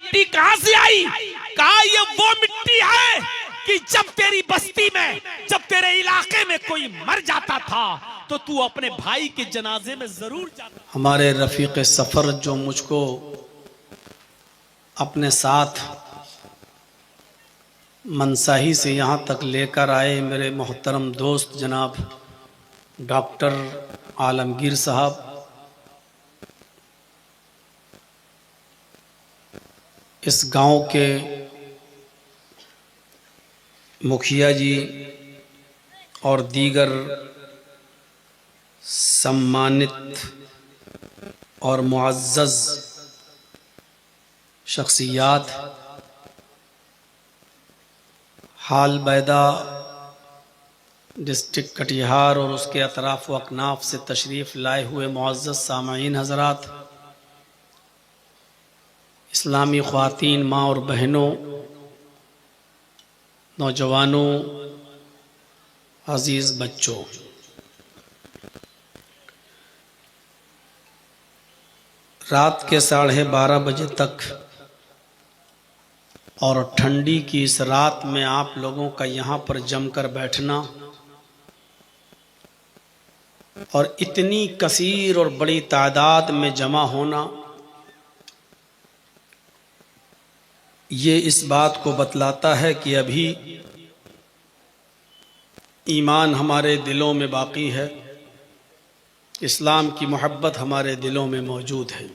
मिट्टी कहां से आई? कहा ये वो मिट्टी है कि जब तेरी बस्ती में, जब तेरे इलाके में कोई मर जाता था तो तू अपने भाई के जनाजे में जरूर जाता। हमारे रफीक सफर जो मुझको अपने साथ मनसाही से यहाँ तक लेकर आए, मेरे मोहतरम दोस्त जनाब डॉक्टर आलमगीर साहब, इस गांव के मुखिया जी और दीगर सम्मानित और मुअज़्ज़ज़ शख्सियात, हाल बैदा डिस्ट्रिक्ट कटिहार और उसके अतराफ़ व अकनाफ से तशरीफ़ लाए हुए मुअज़्ज़ज़ सामईन हज़रात, इस्लामी ख़वातीन, माँ और बहनों, नौजवानों, अज़ीज़ बच्चों, रात के 12:30 बजे तक और ठंडी की इस रात में आप लोगों का यहाँ पर जमकर बैठना और इतनी कसीर और बड़ी तादाद में जमा होना, ये इस बात को बतलाता है कि अभी ईमान हमारे दिलों में बाकी है, इस्लाम की मोहब्बत हमारे दिलों में मौजूद है।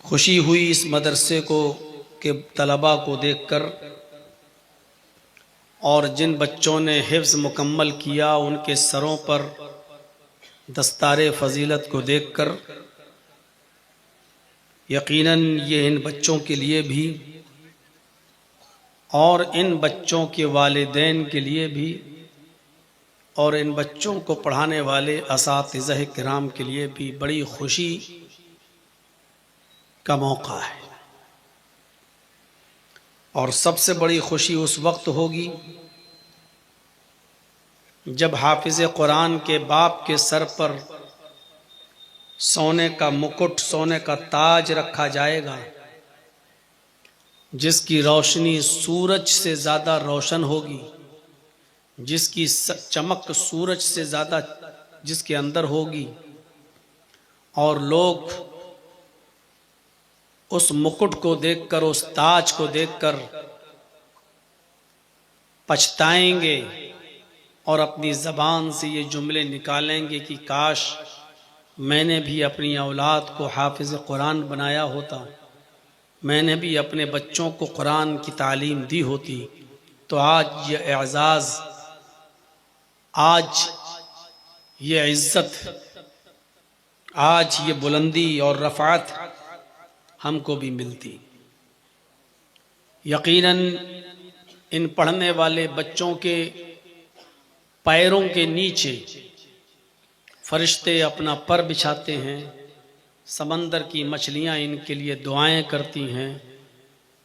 खुशी हुई इस मदरसे को के तलबा को देखकर, और जिन बच्चों ने हिफ्ज़ मुकम्मल किया उनके सरों पर दस्तारे फ़जीलत को देखकर। यकीनन ये इन बच्चों के लिए भी और इन बच्चों के वालिदैन के लिए भी और इन बच्चों को पढ़ाने वाले असातिज़ा किराम के लिए भी बड़ी खुशी का मौका है। और सबसे बड़ी खुशी उस वक्त होगी जब हाफिज़ कुरान के बाप के सर पर सोने का मुकुट, सोने का ताज रखा जाएगा, जिसकी रोशनी सूरज से ज़्यादा रोशन होगी, जिसकी चमक सूरज से ज़्यादा जिसके अंदर होगी, और लोग उस मुकुट को देखकर, उस ताज को देखकर पछताएंगे और अपनी ज़बान से ये जुमले निकालेंगे कि काश मैंने भी अपनी औलाद को हाफिज़ कुरान बनाया होता, मैंने भी अपने बच्चों को कुरान की तालीम दी होती, तो आज ये एज़ाज़, आज ये इज़्ज़त, आज ये बुलंदी और रफ़ात हमको भी मिलती। यकीनन इन पढ़ने वाले बच्चों के पैरों के नीचे फरिश्ते अपना पर बिछाते हैं, समंदर की मछलियां इनके लिए दुआएं करती हैं,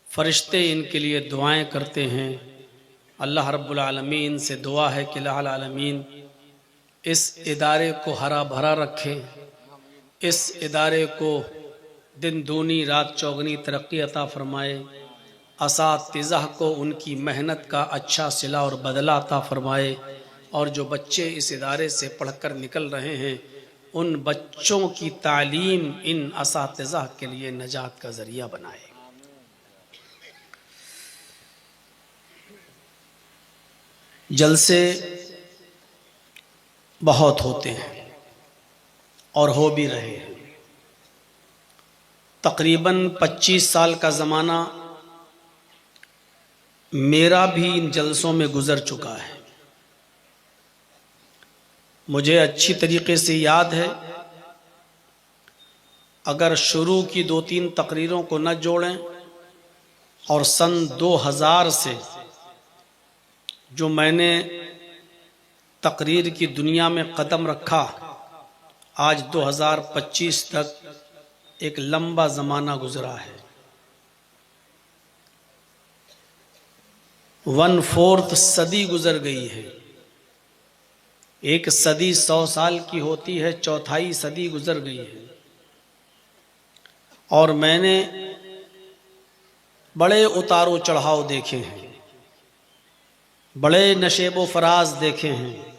फरिश्ते इनके लिए दुआएं करते हैं। अल्लाह रब्बुल आलमीन से दुआ है कि अल्लाह आलमीन इस इदारे को हरा भरा रखे, इस इदारे को दिन दूनी रात चौगनी तरक्की अता फरमाए, असातिज़ा को उनकी मेहनत का अच्छा सिला और बदला अता फरमाए, और जो बच्चे इस इदारे से पढ़कर निकल रहे हैं उन बच्चों की तालीम इन असातिज़ा के लिए नजात का ज़रिया बनाए। जलसे बहुत होते हैं और हो भी रहे हैं। तकरीबन 25 साल का ज़माना मेरा भी इन जलसों में गुज़र चुका है। मुझे अच्छी तरीके से याद है, अगर शुरू की 2-3 तकरीरों को न जोड़ें और सन 2000 से जो मैंने तकरीर की दुनिया में कदम रखा, आज 2025 तक एक लंबा ज़माना गुजरा है। 1/4 सदी गुजर गई है। एक सदी 100 साल की होती है, 1/4 सदी गुजर गई है। और मैंने बड़े उतारो चढ़ाव देखे हैं, बड़े नशेबो फराज देखे हैं।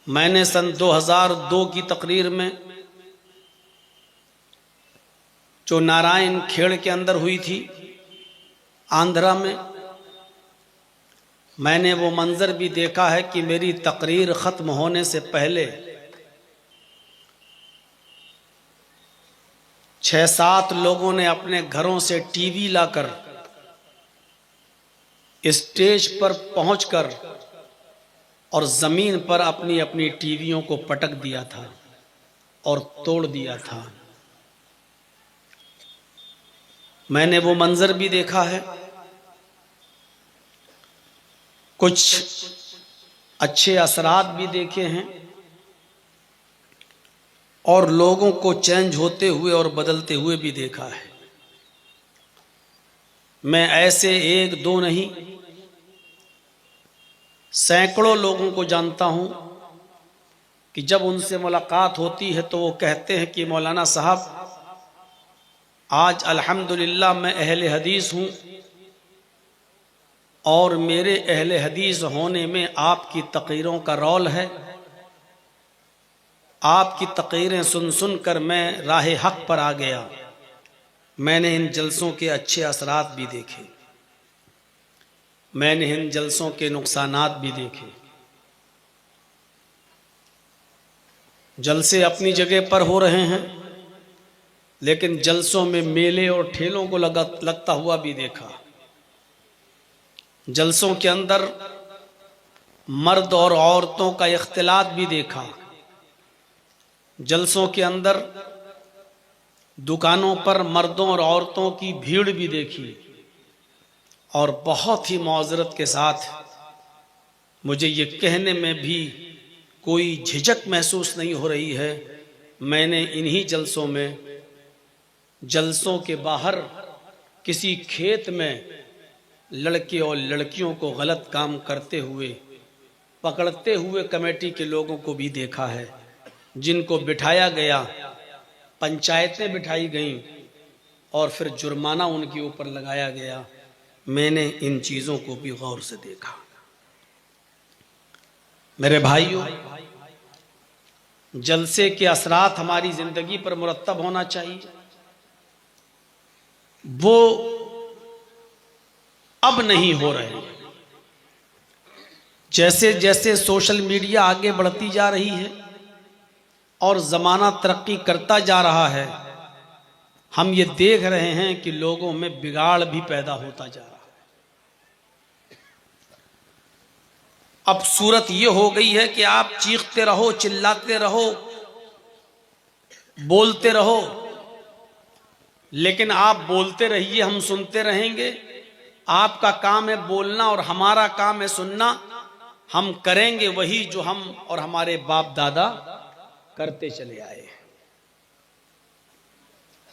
मैंने सन 2002 की तकरीर में जो नारायण खेड़ के अंदर हुई थी आंध्रा में, मैंने वो मंजर भी देखा है कि मेरी तकरीर ख़त्म होने से पहले 6-7 लोगों ने अपने घरों से टीवी लाकर स्टेज पर पहुंचकर और ज़मीन पर अपनी अपनी टीवियों को पटक दिया था और तोड़ दिया था। मैंने वो मंजर भी देखा है। कुछ अच्छे असरात भी देखे हैं और लोगों को चेंज होते हुए और बदलते हुए भी देखा है। मैं ऐसे 1-2 नहीं, सैकड़ों लोगों को जानता हूं कि जब उनसे मुलाकात होती है तो वो कहते हैं कि मौलाना साहब, आज अल्हम्दुलिल्लाह मैं अहले हदीस हूं और मेरे अहले हदीस होने में आपकी तकरीरों का रोल है। आपकी तकरीरें सुन सुन कर मैं राह हक पर आ गया। मैंने इन जलसों के अच्छे असरात भी देखे, मैंने इन जलसों के नुकसानात भी देखे। जलसे अपनी जगह पर हो रहे हैं, लेकिन जलसों में मेले और ठेलों को लगता हुआ भी देखा। जलसों के अंदर मर्द और औरतों का इख्तिलात भी देखा। जलसों के अंदर दुकानों पर मर्दों और औरतों की भीड़ भी देखी। और बहुत ही मौजरत के साथ मुझे ये कहने में भी कोई झिझक महसूस नहीं हो रही है, मैंने इन्हीं जलसों में, जलसों के बाहर किसी खेत में लड़के और लड़कियों को गलत काम करते हुए पकड़ते हुए कमेटी के लोगों को भी देखा है, जिनको बिठाया गया, पंचायतें बिठाई गईं और फिर जुर्माना उनके ऊपर लगाया गया। मैंने इन चीज़ों को भी गौर से देखा। मेरे भाइयों, जलसे के असरात हमारी जिंदगी पर मुरत्तब होना चाहिए। वो अब नहीं हो रहे। जैसे जैसे सोशल मीडिया आगे बढ़ती जा रही है और ज़माना तरक्की करता जा रहा है, हम ये देख रहे हैं कि लोगों में बिगाड़ भी पैदा होता जा रहा है। अब सूरत ये हो गई है कि आप चीखते रहो, चिल्लाते रहो, बोलते रहो, लेकिन आप बोलते रहिए, हम सुनते रहेंगे। आपका काम है बोलना और हमारा काम है सुनना। हम करेंगे वही जो हम और हमारे बाप दादा करते चले आए।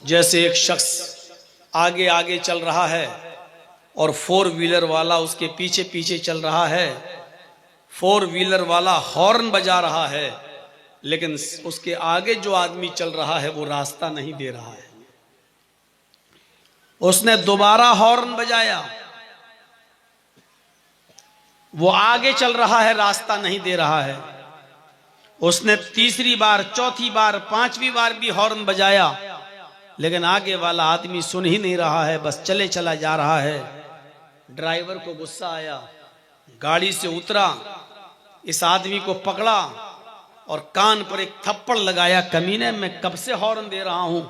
जैसे एक शख्स आगे आगे चल रहा है और 4 व्हीलर वाला उसके पीछे पीछे चल रहा है। 4 व्हीलर वाला हॉर्न बजा रहा है, लेकिन उसके आगे जो आदमी चल रहा है वो रास्ता नहीं दे रहा है। उसने दोबारा हॉर्न बजाया, वो आगे चल रहा है, रास्ता नहीं दे रहा है। उसने तीसरी बार, चौथी बार, 5वीं बार भी हॉर्न बजाया, लेकिन आगे वाला आदमी सुन ही नहीं रहा है, बस चले चला जा रहा है। ड्राइवर को गुस्सा आया, गाड़ी से उतरा, इस आदमी को पकड़ा और कान पर एक थप्पड़ लगाया। कमीने, मैं कब से हॉर्न दे रहा हूं,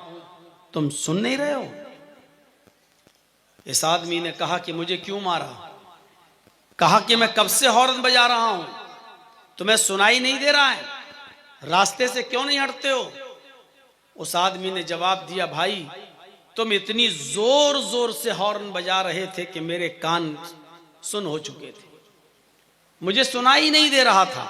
तुम सुन नहीं रहे हो? इस आदमी ने कहा कि मुझे क्यों मारा? कहा कि मैं कब से हॉर्न बजा रहा हूं, तुम्हें सुनाई नहीं दे रहा है? रास्ते से क्यों नहीं हटते हो? उस आदमी ने जवाब दिया, भाई तुम इतनी जोर जोर से हॉर्न बजा रहे थे कि मेरे कान सुन हो चुके थे, मुझे सुनाई नहीं दे रहा था।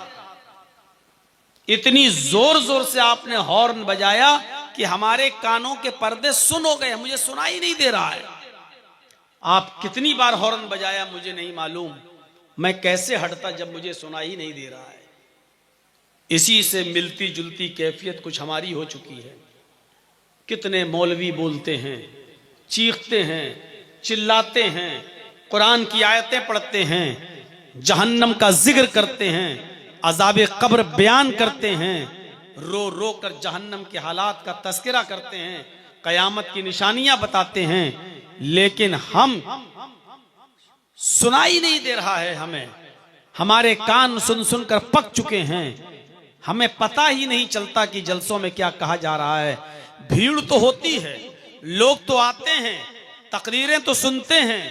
इतनी जोर जोर से आपने हॉर्न बजाया कि हमारे कानों के पर्दे सुन हो गए, मुझे सुनाई नहीं दे रहा है। आप कितनी बार हॉर्न बजाया मुझे नहीं मालूम, मैं कैसे हटता जब मुझे सुनाई नहीं दे रहा है। इसी से मिलती जुलती कैफियत कुछ हमारी हो चुकी है। कितने मौलवी बोलते हैं, चीखते हैं, चिल्लाते हैं, कुरान की आयतें पढ़ते हैं, जहन्नम का जिक्र करते हैं, अज़ाब कब्र बयान करते हैं, रो रो कर जहन्नम के हालात का तस्करा करते हैं, कयामत की निशानियां बताते हैं, लेकिन हम सुनाई नहीं दे रहा है हमें। हमारे कान सुन सुनकर पक चुके हैं, हमें पता ही नहीं चलता कि जलसों में क्या कहा जा रहा है। भीड़ तो होती है, लोग तो आते हैं, तकरीरें तो सुनते हैं,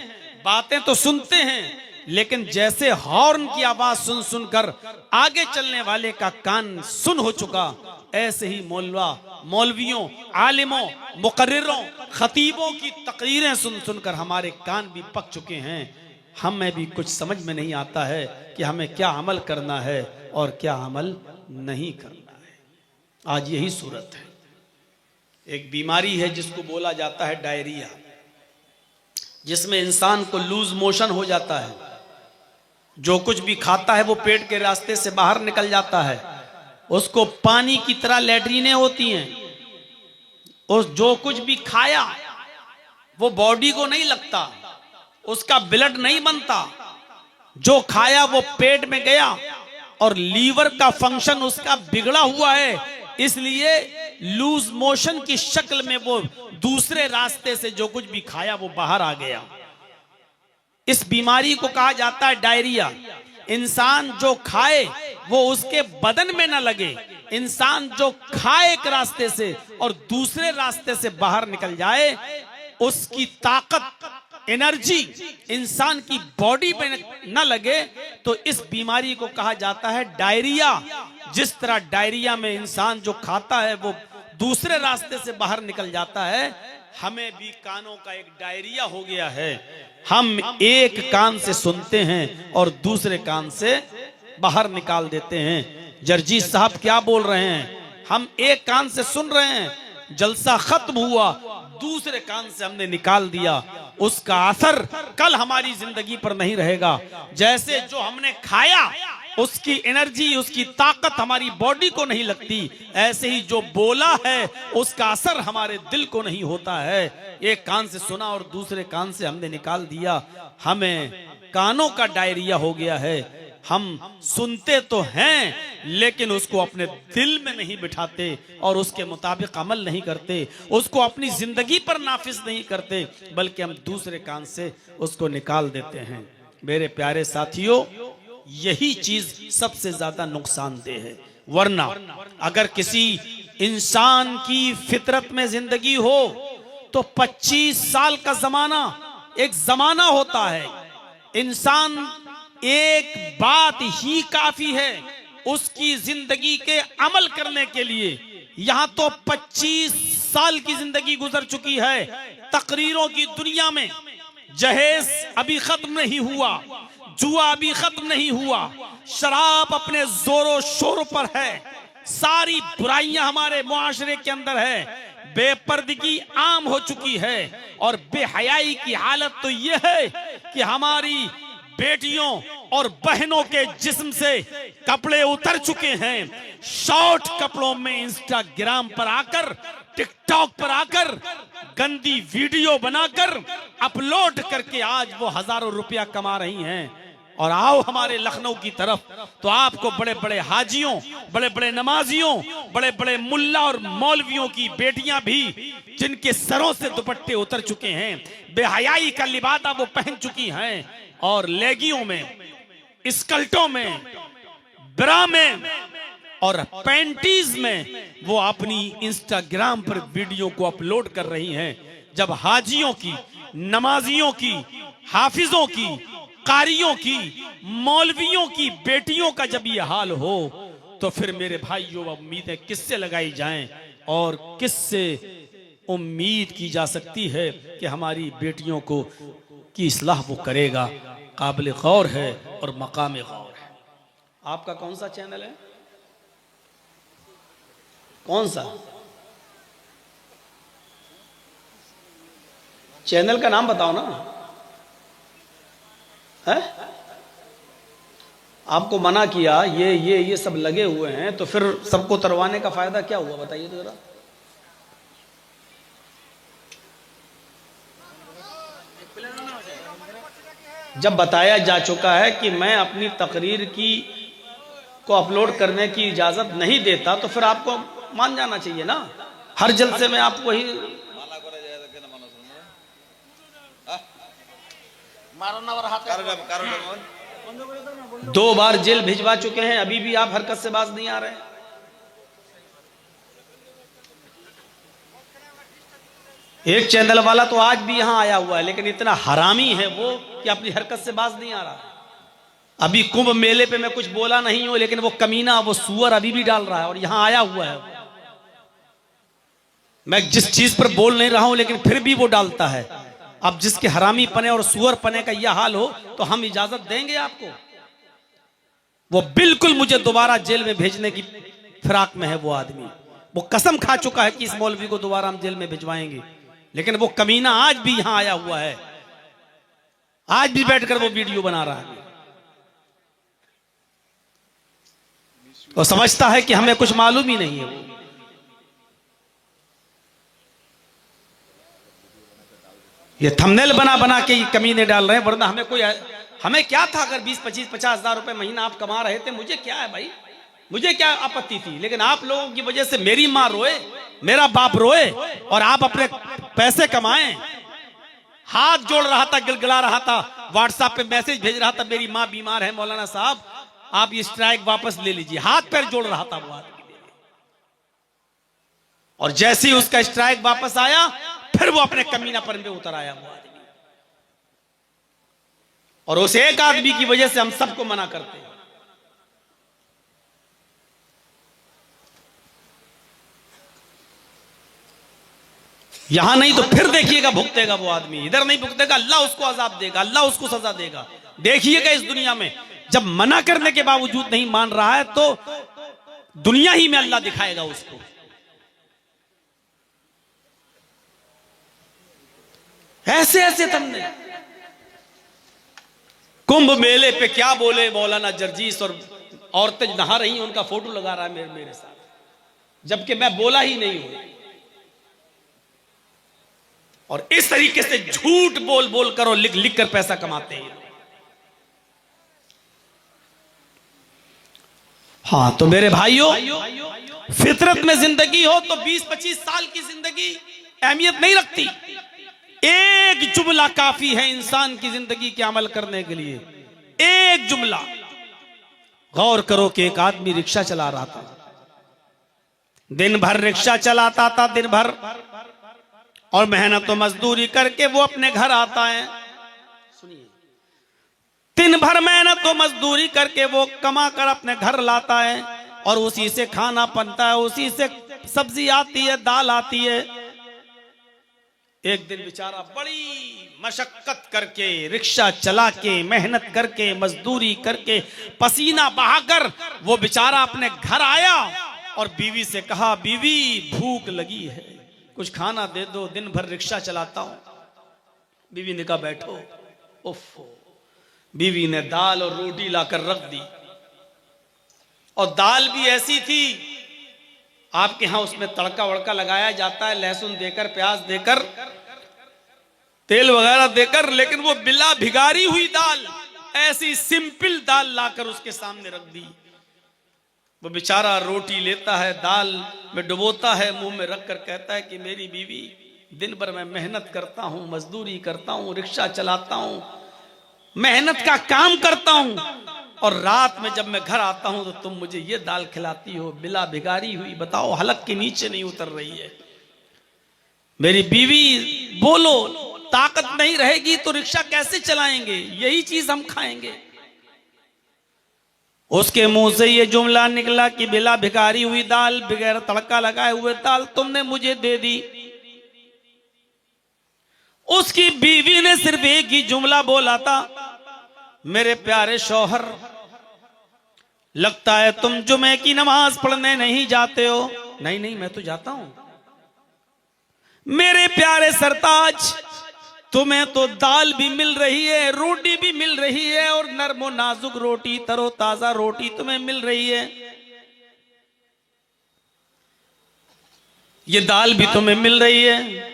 बातें तो सुनते हैं, लेकिन जैसे हॉर्न की आवाज सुन सुनकर आगे चलने वाले का कान सुन हो चुका, ऐसे ही मौलवियों, आलिमों, मुकर्रिरों, खतीबों की तकरीरें सुन सुनकर हमारे कान भी पक चुके हैं। हमें भी कुछ समझ में नहीं आता है कि हमें क्या अमल करना है और क्या अमल नहीं करना है। आज यही सूरत है। एक बीमारी है जिसको बोला जाता है डायरिया, जिसमें इंसान को लूज मोशन हो जाता है। जो कुछ भी खाता है वो पेट के रास्ते से बाहर निकल जाता है। उसको पानी की तरह लैट्रीनें होती हैं। और जो कुछ भी खाया वो बॉडी को नहीं लगता, उसका ब्लड नहीं बनता। जो खाया वो पेट में गया और लीवर का फंक्शन उसका बिगड़ा हुआ है, इसलिए लूज मोशन की शक्ल में वो दूसरे रास्ते से जो कुछ भी खाया वो बाहर आ गया। इस बीमारी को कहा जाता है डायरिया। इंसान जो खाए वो उसके बदन में ना लगे। इंसान जो खाए एक रास्ते से और दूसरे रास्ते से बाहर निकल जाए, उसकी ताकत, एनर्जी इंसान की बॉडी पे न लगे, तो इस बीमारी को कहा जाता है डायरिया। जिस तरह डायरिया में इंसान जो खाता है वो दूसरे रास्ते से बाहर निकल जाता है, हमें भी कानों का एक डायरिया हो गया है। हम एक कान से सुनते हैं और दूसरे कान से बाहर निकाल देते हैं। जर्जी साहब क्या बोल रहे हैं? हम एक कान से सुन रहे हैं, जलसा खत्म हुआ, दूसरे कान से हमने निकाल दिया। उसका असर कल हमारी जिंदगी पर नहीं रहेगा। जैसे जो हमने खाया उसकी एनर्जी, उसकी ताकत हमारी बॉडी को नहीं लगती, ऐसे ही जो बोला है उसका असर हमारे दिल को नहीं होता है। एक कान से सुना और दूसरे कान से हमने निकाल दिया। हमें कानों का डायरिया हो गया है। हम सुनते तो हैं लेकिन उसको अपने दिल में नहीं बिठाते और उसके मुताबिक अमल नहीं करते, उसको अपनी जिंदगी पर नाफिज नहीं करते, बल्कि हम दूसरे कान से उसको निकाल देते हैं। मेरे प्यारे साथियों, यही चीज सबसे ज्यादा नुकसानदेह है। वरना अगर किसी इंसान की फितरत में जिंदगी हो तो 25 साल का जमाना एक जमाना होता है। इंसान एक बात ही काफी है उसकी जिंदगी के अमल करने के लिए। यहां तो 25 साल की जिंदगी गुजर चुकी है। तकरीरों की दुनिया में जहेज अभी खत्म नहीं हुआ, जुआ अभी खत्म नहीं हुआ, शराब अपने जोरों शोर पर है, सारी बुराइयां हमारे मुआशरे के अंदर है, बेपर्दगी आम हो चुकी है और बेहयाई की हालत तो यह है कि हमारी बेटियों और बहनों के जिस्म से कपड़े उतर चुके हैं। शॉर्ट कपड़ों में इंस्टाग्राम पर आकर, टिकटॉक पर आकर गंदी वीडियो बनाकर अपलोड करके आज वो हजारों रुपया कमा रही हैं। और आओ हमारे लखनऊ की तरफ तो आपको बड़े बड़े हाजियों, बड़े बड़े नमाजियों, बड़े बड़े मुल्ला और मौलवियों की बेटियां भी जिनके सरों से दुपट्टे उतर चुके हैं, बेहयाई का लिबादा वो पहन चुकी हैं और लेगियों में, स्कर्टों में, ब्रा में और पैंटीज में वो अपनी इंस्टाग्राम पर वीडियो को अपलोड कर रही हैं। जब हाजियों की, नमाजियों की, हाफिजों की, कारियों की, मौलवियों की बेटियों का जब ये हाल हो तो फिर मेरे भाइयों उम्मीदें किससे लगाई जाएं और किससे उम्मीद की जा सकती है कि हमारी बेटियों को की इस्लाह वो करेगा। काबिल गौर है और मकाम गौर है। आपका कौन सा चैनल है? कौन सा चैनल का नाम बताओ ना है? आपको मना किया, ये सब लगे हुए हैं, तो फिर सबको उतरवाने का फायदा क्या हुआ बताइए तो जरा। जब बताया जा चुका है कि मैं अपनी तकरीर की को अपलोड करने की इजाजत नहीं देता, तो फिर आपको मान जाना चाहिए ना। हर जलसे में आपको ही दो बार जेल भिजवा चुके हैं, अभी भी आप हरकत से बाज नहीं आ रहे। एक चैनल वाला तो आज भी यहां आया हुआ है, लेकिन इतना हरामी है वो कि अपनी हरकत से बाज नहीं आ रहा। अभी कुंभ मेले पे मैं कुछ बोला नहीं हूं, लेकिन वो कमीना, वो सुअर अभी भी डाल रहा है और यहां आया हुआ है। मैं जिस चीज पर बोल नहीं रहा हूं, लेकिन फिर भी वो डालता है। अब जिसके हरामी पने और सुअर पने का यह हाल हो, तो हम इजाजत देंगे आपको? वो बिल्कुल मुझे दोबारा जेल में भेजने की फिराक में है वो आदमी। वो कसम खा चुका है कि इस मौलवी को दोबारा हम जेल में भिजवाएंगे, लेकिन वो कमीना आज भी यहां आया हुआ है, आज भी बैठकर वो वीडियो बना रहा है और समझता है कि हमें कुछ मालूम ही नहीं है। वो ये थंबनेल बना बना के ये कमीने डाल रहे हैं, वरना हमें क्या था? अगर 20-25-50 हजार रुपए महीना आप कमा रहे थे, मुझे क्या है भाई, मुझे क्या आपत्ति थी? लेकिन आप लोगों की वजह से मेरी मां रोए, मेरा बाप रोए और आप अपने पैसे कमाएं। हाथ जोड़ रहा था, गिलगिला रहा था, व्हाट्सएप पे मैसेज भेज रहा था, मेरी मां बीमार है मौलाना साहब, आप ये स्ट्राइक वापस ले लीजिए। हाथ पैर जोड़ रहा था वो आदमी, और जैसे ही उसका स्ट्राइक वापस आया, फिर वो अपने कमीनापन पे उतर आया वो आदमी। और उस एक आदमी की वजह से हम सबको मना करते हैं। यहां नहीं तो फिर देखिएगा भुगतेगा वो आदमी। इधर नहीं भुगतेगा, अल्लाह उसको अजाब देगा, अल्लाह उसको सजा देगा। देखिएगा इस दुनिया में जब मना करने के बावजूद नहीं मान रहा है, तो दुनिया ही में अल्लाह दिखाएगा उसको। ऐसे ऐसे तुमने कुंभ मेले पे क्या बोले मौलाना जर्जीस, और औरतें नहा रही हैं, उनका फोटो लगा रहा है मेरे साथ, जबकि मैं बोला ही नहीं हूं। और इस तरीके से झूठ बोल बोल कर और लिख लिख कर पैसा कमाते हैं। हाँ, तो मेरे भाइयों, फितरत में जिंदगी हो तो 20-25 साल की जिंदगी अहमियत नहीं रखती। एक जुमला काफी है इंसान की जिंदगी के अमल करने के लिए, एक जुमला। गौर करो कि एक आदमी रिक्शा चला रहा था, दिन भर रिक्शा चलाता था, दिन भर, और मेहनत तो मजदूरी करके वो अपने घर आता है। सुनिए, दिन भर मेहनत तो मजदूरी करके वो कमा कर अपने घर लाता है, और उसी से खाना बनता है, उसी से सब्जी आती है, दाल आती है। एक दिन बेचारा बड़ी मशक्कत करके, रिक्शा चला के, मेहनत करके, मजदूरी करके, पसीना बहाकर वो बेचारा अपने घर आया और बीवी से कहा, बीवी भूख लगी है, कुछ खाना दे दो, दिन भर रिक्शा चलाता हूं। बीवी ने कहा बैठो। उफ, बीवी ने दाल और रोटी लाकर रख दी, और दाल भी ऐसी थी, आपके यहां उसमें तड़का वड़का लगाया जाता है, लहसुन देकर, प्याज देकर, तेल वगैरह देकर, लेकिन वो बिला भिगारी हुई दाल, ऐसी सिंपल दाल लाकर उसके सामने रख दी। वो बेचारा रोटी लेता है, दाल में डुबोता है, मुंह में रखकर कहता है कि मेरी बीवी, दिन भर मैं मेहनत करता हूं, मजदूरी करता हूं, रिक्शा चलाता हूं, मेहनत का काम करता हूं, और रात में जब मैं घर आता हूं तो तुम मुझे ये दाल खिलाती हो, बिला भिगारी हुई, बताओ हलक के नीचे नहीं उतर रही है। मेरी बीवी, बोलो, ताकत नहीं रहेगी तो रिक्शा कैसे चलाएंगे, यही चीज हम खाएंगे। उसके मुंह से ये जुमला निकला कि बिला भिखारी हुई दाल, बगैर तड़का लगाए हुए दाल तुमने मुझे दे दी। उसकी बीवी ने सिर्फ एक ही जुमला बोला था, मेरे प्यारे शौहर, लगता है तुम जुमे की नमाज पढ़ने नहीं जाते हो। नहीं नहीं, मैं तो जाता हूं। मेरे प्यारे सरताज, तुम्हें तो दाल भी मिल रही है, रोटी भी मिल रही है, और नरमो नाजुक रोटी, तरो ताजा रोटी तुम्हें मिल रही है, ये दाल भी तुम्हें मिल रही है।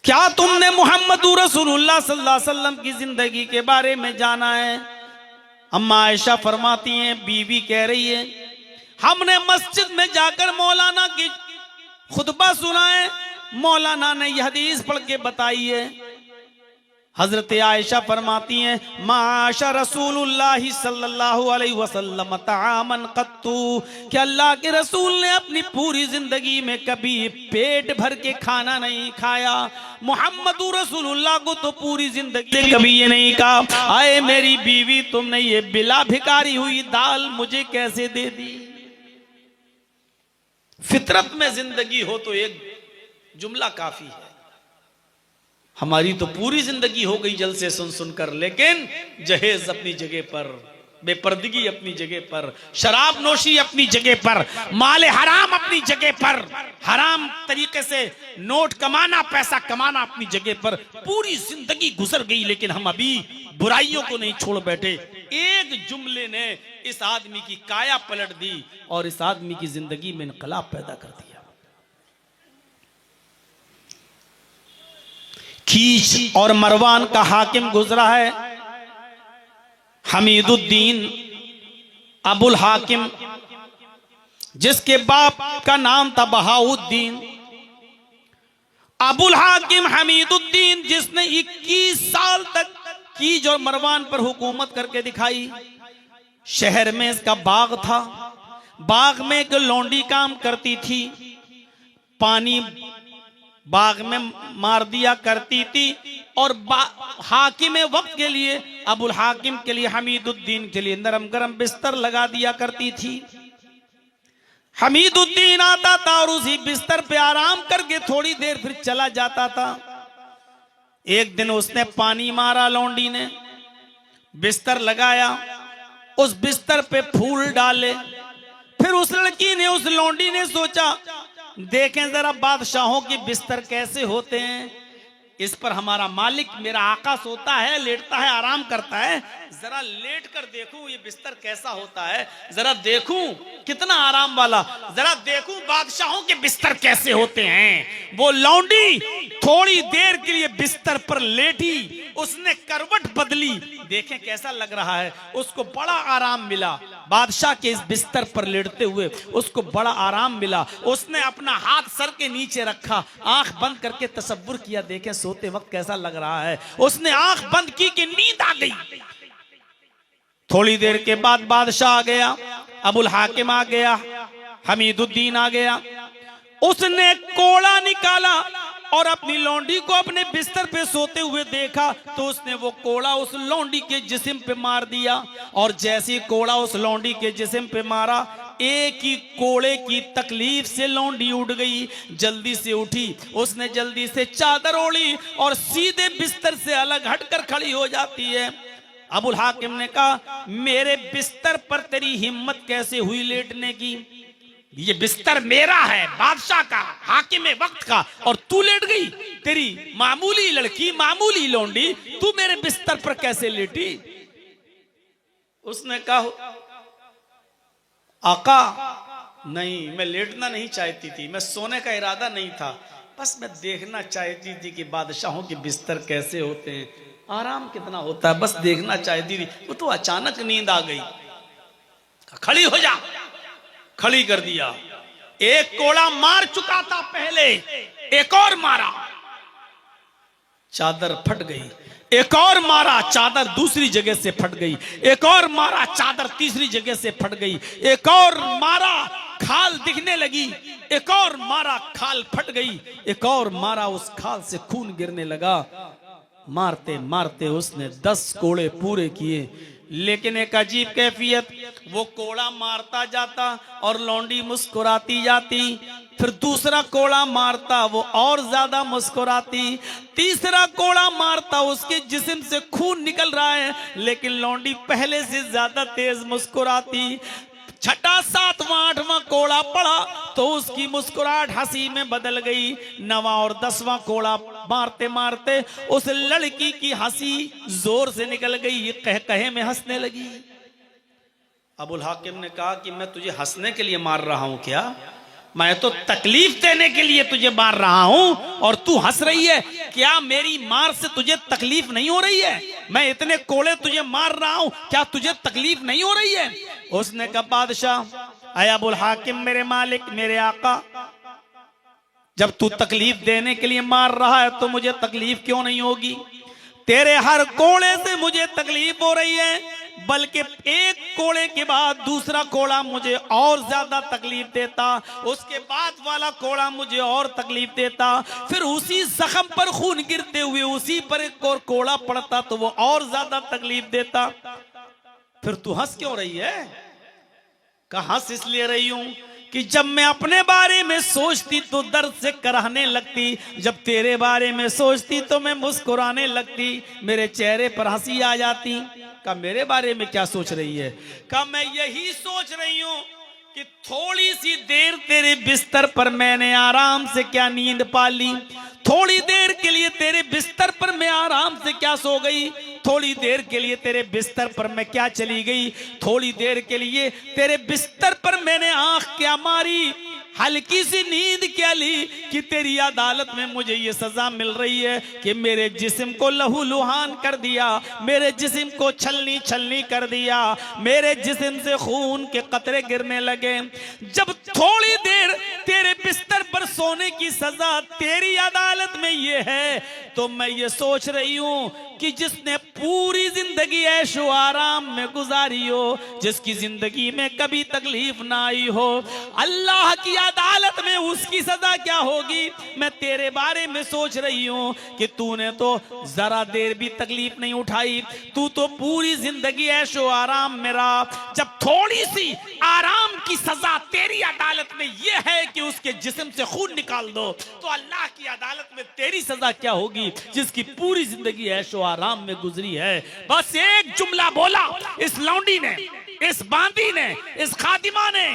क्या तुमने मुहम्मदुर रसूलुल्लाह सल्लल्लाहु अलैहि वसल्लम की जिंदगी के बारे में जाना है? अम्मा आयशा फरमाती हैं, बीवी कह रही है, हमने मस्जिद में जाकर मौलाना की खुतबा सुना है, मौलाना ने यह हदीस पढ़ के बताई है। हजरत आयशा फरमाती हैं, माशा रसूलुल्लाह सल्लल्लाहु अलैहि वसल्लम तामन कत्तू, कि अल्लाह के रसूल ने अपनी पूरी जिंदगी में कभी पेट भर के खाना नहीं खाया। मुहम्मदुर रसूलुल्लाह को तो पूरी जिंदगी कभी ये नहीं कहा, आए मेरी बीवी तुमने ये बिला भिकारी हुई दाल मुझे कैसे दे दी। फितरत में जिंदगी हो तो एक जुमला काफी है। हमारी तो पूरी जिंदगी हो गई जलसे सुन सुनकर, लेकिन जहेज अपनी जगह पर, बेपर्दगी अपनी जगह पर, शराब नोशी अपनी जगह पर, माले हराम अपनी जगह पर, हराम तरीके से नोट कमाना, पैसा कमाना अपनी जगह पर। पूरी जिंदगी गुजर गई लेकिन हम अभी बुराइयों को नहीं छोड़ बैठे। एक जुमले ने इस आदमी की काया पलट दी और इस आदमी की जिंदगी में इनकलाब पैदा कर दिया। खीच और मरवान का हाकिम गुजरा है, हमीदुद्दीन अबुल हाकिम, जिसके बाप का नाम था बहाउद्दीन। अबुल हाकिम हमीदुद्दीन, जिसने 21 साल तक कीज और मरवान पर हुकूमत करके दिखाई। शहर में इसका बाग था, बाग में एक लौंडी काम करती थी, पानी बाग में मार दिया करती थी और हाकिम वक्त के लिए, अबुल हाकिम के लिए, हमीदुद्दीन के लिए नरम गरम बिस्तर लगा दिया करती थी। हमीदुद्दीन आता था और उसी बिस्तर पे आराम करके थोड़ी देर फिर चला जाता था। एक दिन उसने पानी मारा, लौंडी ने बिस्तर लगाया, उस बिस्तर पे फूल डाले। फिर उस लड़की ने, उस लौंडी ने सोचा देखें जरा बादशाहों के बिस्तर कैसे होते हैं, इस पर हमारा मालिक मेरा आका सोता है, लेटता है, आराम करता है, जरा लेट कर देखूं ये बिस्तर कैसा होता है, जरा देखूं कितना आराम वाला, जरा देखूं बादशाहों के बिस्तर कैसे होते हैं। वो लौंडी थोड़ी देर के लिए बिस्तर पर लेटी, उसने करवट बदली, देखें कैसा लग रहा है, उसको बड़ा आराम मिला। बादशाह के इस बिस्तर पर लेटते हुए उसको बड़ा आराम मिला। उसने अपना हाथ सर के नीचे रखा, आंख बंद करके तसव्वुर किया, देखें सोते वक्त कैसा लग रहा है। उसने आंख बंद की कि नींद आ गई। थोड़ी देर के बाद बादशाह आ गया, अबुल हाकिम आ गया, हमीदुद्दीन आ गया। उसने कोड़ा निकाला और अपनी लौंडी को अपने बिस्तर पे सोते हुए देखा तो उसने वो कोड़ा उस लौंडी के जिस्म पे मार दिया। और जैसे ही कोड़ा उस लौंडी के जिस्म पे मारा, एक ही कोड़े की तकलीफ से लौंडी उठ गई, जल्दी से उठी, उसने जल्दी से चादर ओढ़ी और सीधे बिस्तर से अलग हटकर खड़ी हो जाती है। अबुल हाकिम ने कहा, मेरे बिस्तर पर तेरी हिम्मत कैसे हुई लेटने की? ये बिस्तर मेरा है, बादशाह का, हाकिम वक्त का, और तू लेट गई? तेरी मामूली लड़की, मामूली लौंडी, तू मेरे बिस्तर पर कैसे लेटी? उसने कहा, आका नहीं, मैं लेटना नहीं चाहती थी, मैं सोने का इरादा नहीं था, बस मैं देखना चाहती थी कि बादशाहों के बिस्तर कैसे होते हैं, आराम कितना होता है, बस देखना चाहती थी। वो तो अचानक नींद आ गई। खड़ी हो जा, खड़ी कर दिया। एक कोड़ा मार चुका था पहले, एक और मारा, चादर फट गई। एक और मारा, चादर दूसरी जगह से फट गई। एक और मारा, चादर तीसरी जगह से फट गई। एक और मारा, खाल दिखने लगी। एक और मारा, खाल फट गई। एक और मारा, उस खाल से खून गिरने लगा। मारते मारते उसने 10 कोड़े पूरे किए, लेकिन एक अजीब कैफियत, वो कोड़ा मारता जाता और लौंडी मुस्कुराती जाती। फिर दूसरा कोड़ा मारता, वो और ज्यादा मुस्कुराती। तीसरा कोड़ा मारता, उसके जिस्म से खून निकल रहा है, लेकिन लौंडी पहले से ज्यादा तेज मुस्कुराती। छठा, 7वां, 8वां कोड़ा पड़ा तो उसकी मुस्कुराहट हंसी में बदल गई। 9वां और 10वां कोड़ा मारते मारते उस लड़की की हंसी जोर से निकल गई, कह कहे में हंसने लगी। अबुल हाकिम ने कहा कि मैं तुझे हंसने के लिए मार रहा हूं क्या? मैं तो तकलीफ देने के लिए तुझे मार रहा हूं और तू हंस रही है। क्या मेरी मार से तुझे तकलीफ नहीं हो रही है? मैं इतने कोड़े तुझे मार रहा हूं, क्या तुझे तकलीफ नहीं हो रही है? उसने कहा बादशाह, अय अबुल हाकिम, मेरे मालिक, मेरे आका, जब तू तकलीफ देने के लिए मार रहा है तो मुझे तकलीफ क्यों नहीं होगी? तेरे हर कोड़े से मुझे तकलीफ हो रही है, बल्कि एक कोड़े के बाद दूसरा कोड़ा मुझे और ज्यादा तकलीफ देता, उसके बाद वाला कोड़ा मुझे और तकलीफ देता, फिर उसी जख्म पर खून गिरते हुए उसी पर एक और कोड़ा पड़ता तो वो और ज्यादा तकलीफ देता। फिर तू हंस क्यों रही है? कहा हंस इसलिए रही हूं कि जब मैं अपने बारे में सोचती तो दर्द से कराहने लगती, जब तेरे बारे में सोचती तो मैं मुस्कुराने लगती, मेरे चेहरे पर हंसी आ जाती। का मेरे बारे में क्या सोच रही है? का मैं यही सोच रही हूं कि थोड़ी सी देर तेरे बिस्तर पर मैंने आराम से क्या नींद पा ली, थोड़ी देर के लिए तेरे बिस्तर पर मैं आराम से क्या सो गई, थोड़ी देर के लिए तेरे बिस्तर पर मैं क्या चली गई, थोड़ी देर के लिए तेरे बिस्तर पर मैंने आंख क्या मारी, हल्की सी नींद क्या ली कि तेरी अदालत में मुझे ये सजा मिल रही है कि मेरे जिस्म को लहू लुहान कर दिया, मेरे जिस्म को छलनी छलनी कर दिया, मेरे जिस्म से खून के कतरे गिरने लगे। जब थोड़ी देर तेरे बिस्तर पर सोने की सजा तेरी अदालत में ये है तो मैं ये सोच रही हूं कि जिसने पूरी जिंदगी ऐशो आराम में गुजारी हो, जिसकी जिंदगी में कभी तकलीफ ना आई हो, अल्लाह की अदालत में उसकी सजा क्या होगी। मैं तेरे बारे में सोच रही हूं कि तूने तो जरा देर भी तकलीफ नहीं उठाई, तू तो पूरी जिंदगी ऐशो आराम में रहा। जब थोड़ी सी आराम की सजा तेरी अदालत में यह है कि उसके जिस्म से खून निकाल दो, तो अल्लाह की अदालत में तेरी सजा क्या होगी जिसकी पूरी जिंदगी ऐशो आराम में गुजरी है। बस एक जुमला बोला इस लौंडी ने, इस बांदी ने, इस खातिमा ने,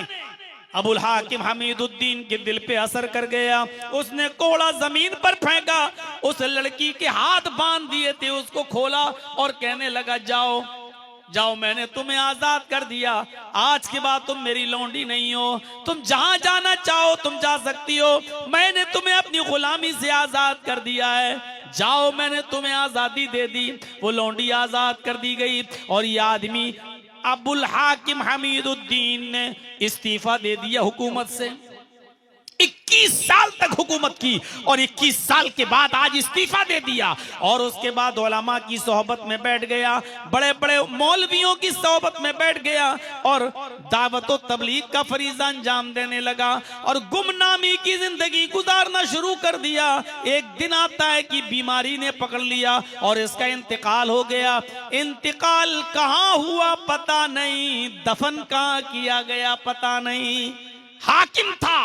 अबुल हाकिम हमीदुद्दीन के दिल पे असर कर गया। उसने कोड़ा जमीन पर फेंका, उस लड़की के हाथ बांध दिए थे, उसको खोला और कहने लगा जाओ जाओ, मैंने तुम्हें आजाद कर दिया, आज के बाद तुम मेरी लौंडी नहीं हो, तुम जहां जाना चाहो तुम जा सकती हो, मैंने तुम्हें अपनी गुलामी से आजाद कर दिया है, जाओ मैंने तुम्हें आजादी दे दी। वो लौंडी आजाद कर दी गई और ये आदमी अबुल हाकिम हमीदुद्दीन ने इस्तीफा दे दिया हुकूमत से। 21 साल तक हुकूमत की और 21 साल के बाद आज इस्तीफा दे दिया और उसके बाद उलमा की सोहबत में बैठ गया, बड़े बड़े मौलवियों की सोहबत में बैठ गया और दावत व तबलीग का फरीजा अंजाम देने लगा और गुमनामी की जिंदगी गुजारना शुरू कर दिया। एक दिन आता है कि बीमारी ने पकड़ लिया और इसका इंतकाल हो गया। इंतकाल कहाँ हुआ पता नहीं, दफन कहाँ किया गया पता नहीं। हाकिम था,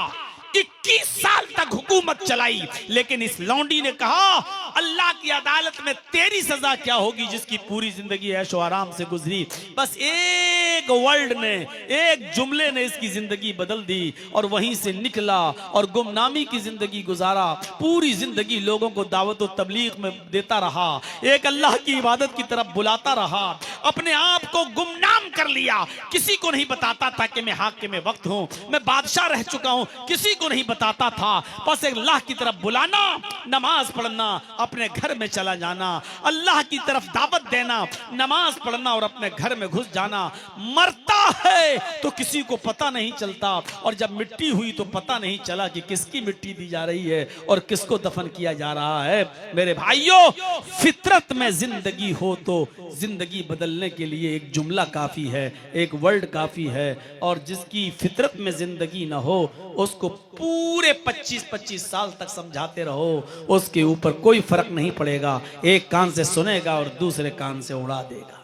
21 साल तक हुकूमत चलाई, लेकिन इस लौंडी ने कहा अल्लाह की अदालत में तेरी सजा क्या होगी जिसकी पूरी जिंदगी ऐशो आराम से गुजरी। बस एक वर्ड ने, एक जुमले ने इसकी जिंदगी बदल दी और वहीं से निकला और गुमनामी की जिंदगी गुजारा। पूरी जिंदगी लोगों को दावत और तबलीग में देता रहा, एक अल्लाह की इबादत की तरफ बुलाता रहा, अपने आप को गुमनाम कर लिया। किसी को नहीं बताता था कि मैं हाकिम वक्त हूं, मैं बादशाह रह चुका हूं, किसी को नहीं बताता था। बस एक अल्लाह की तरफ बुलाना, नमाज पढ़ना, अपने घर में चला जाना, अल्लाह की तरफ दावत देना, नमाज पढ़ना और अपने घर में घुस जाना। मरता है तो किसी को पता नहीं चलता और जब मिट्टी हुई तो पता नहीं चला कि किसकी मिट्टी दी जा रही है और किसको दफन किया जा रहा है। मेरे भाइयों, फितरत में जिंदगी हो तो जिंदगी बदलने के लिए एक जुमला काफी है, एक वर्ड काफी है, और जिसकी फितरत में जिंदगी ना हो उसको पूरे 25-25 साल तक समझाते रहो, उसके ऊपर कोई फर्क नहीं पड़ेगा। एक कान से सुनेगा और दूसरे कान से उड़ा देगा।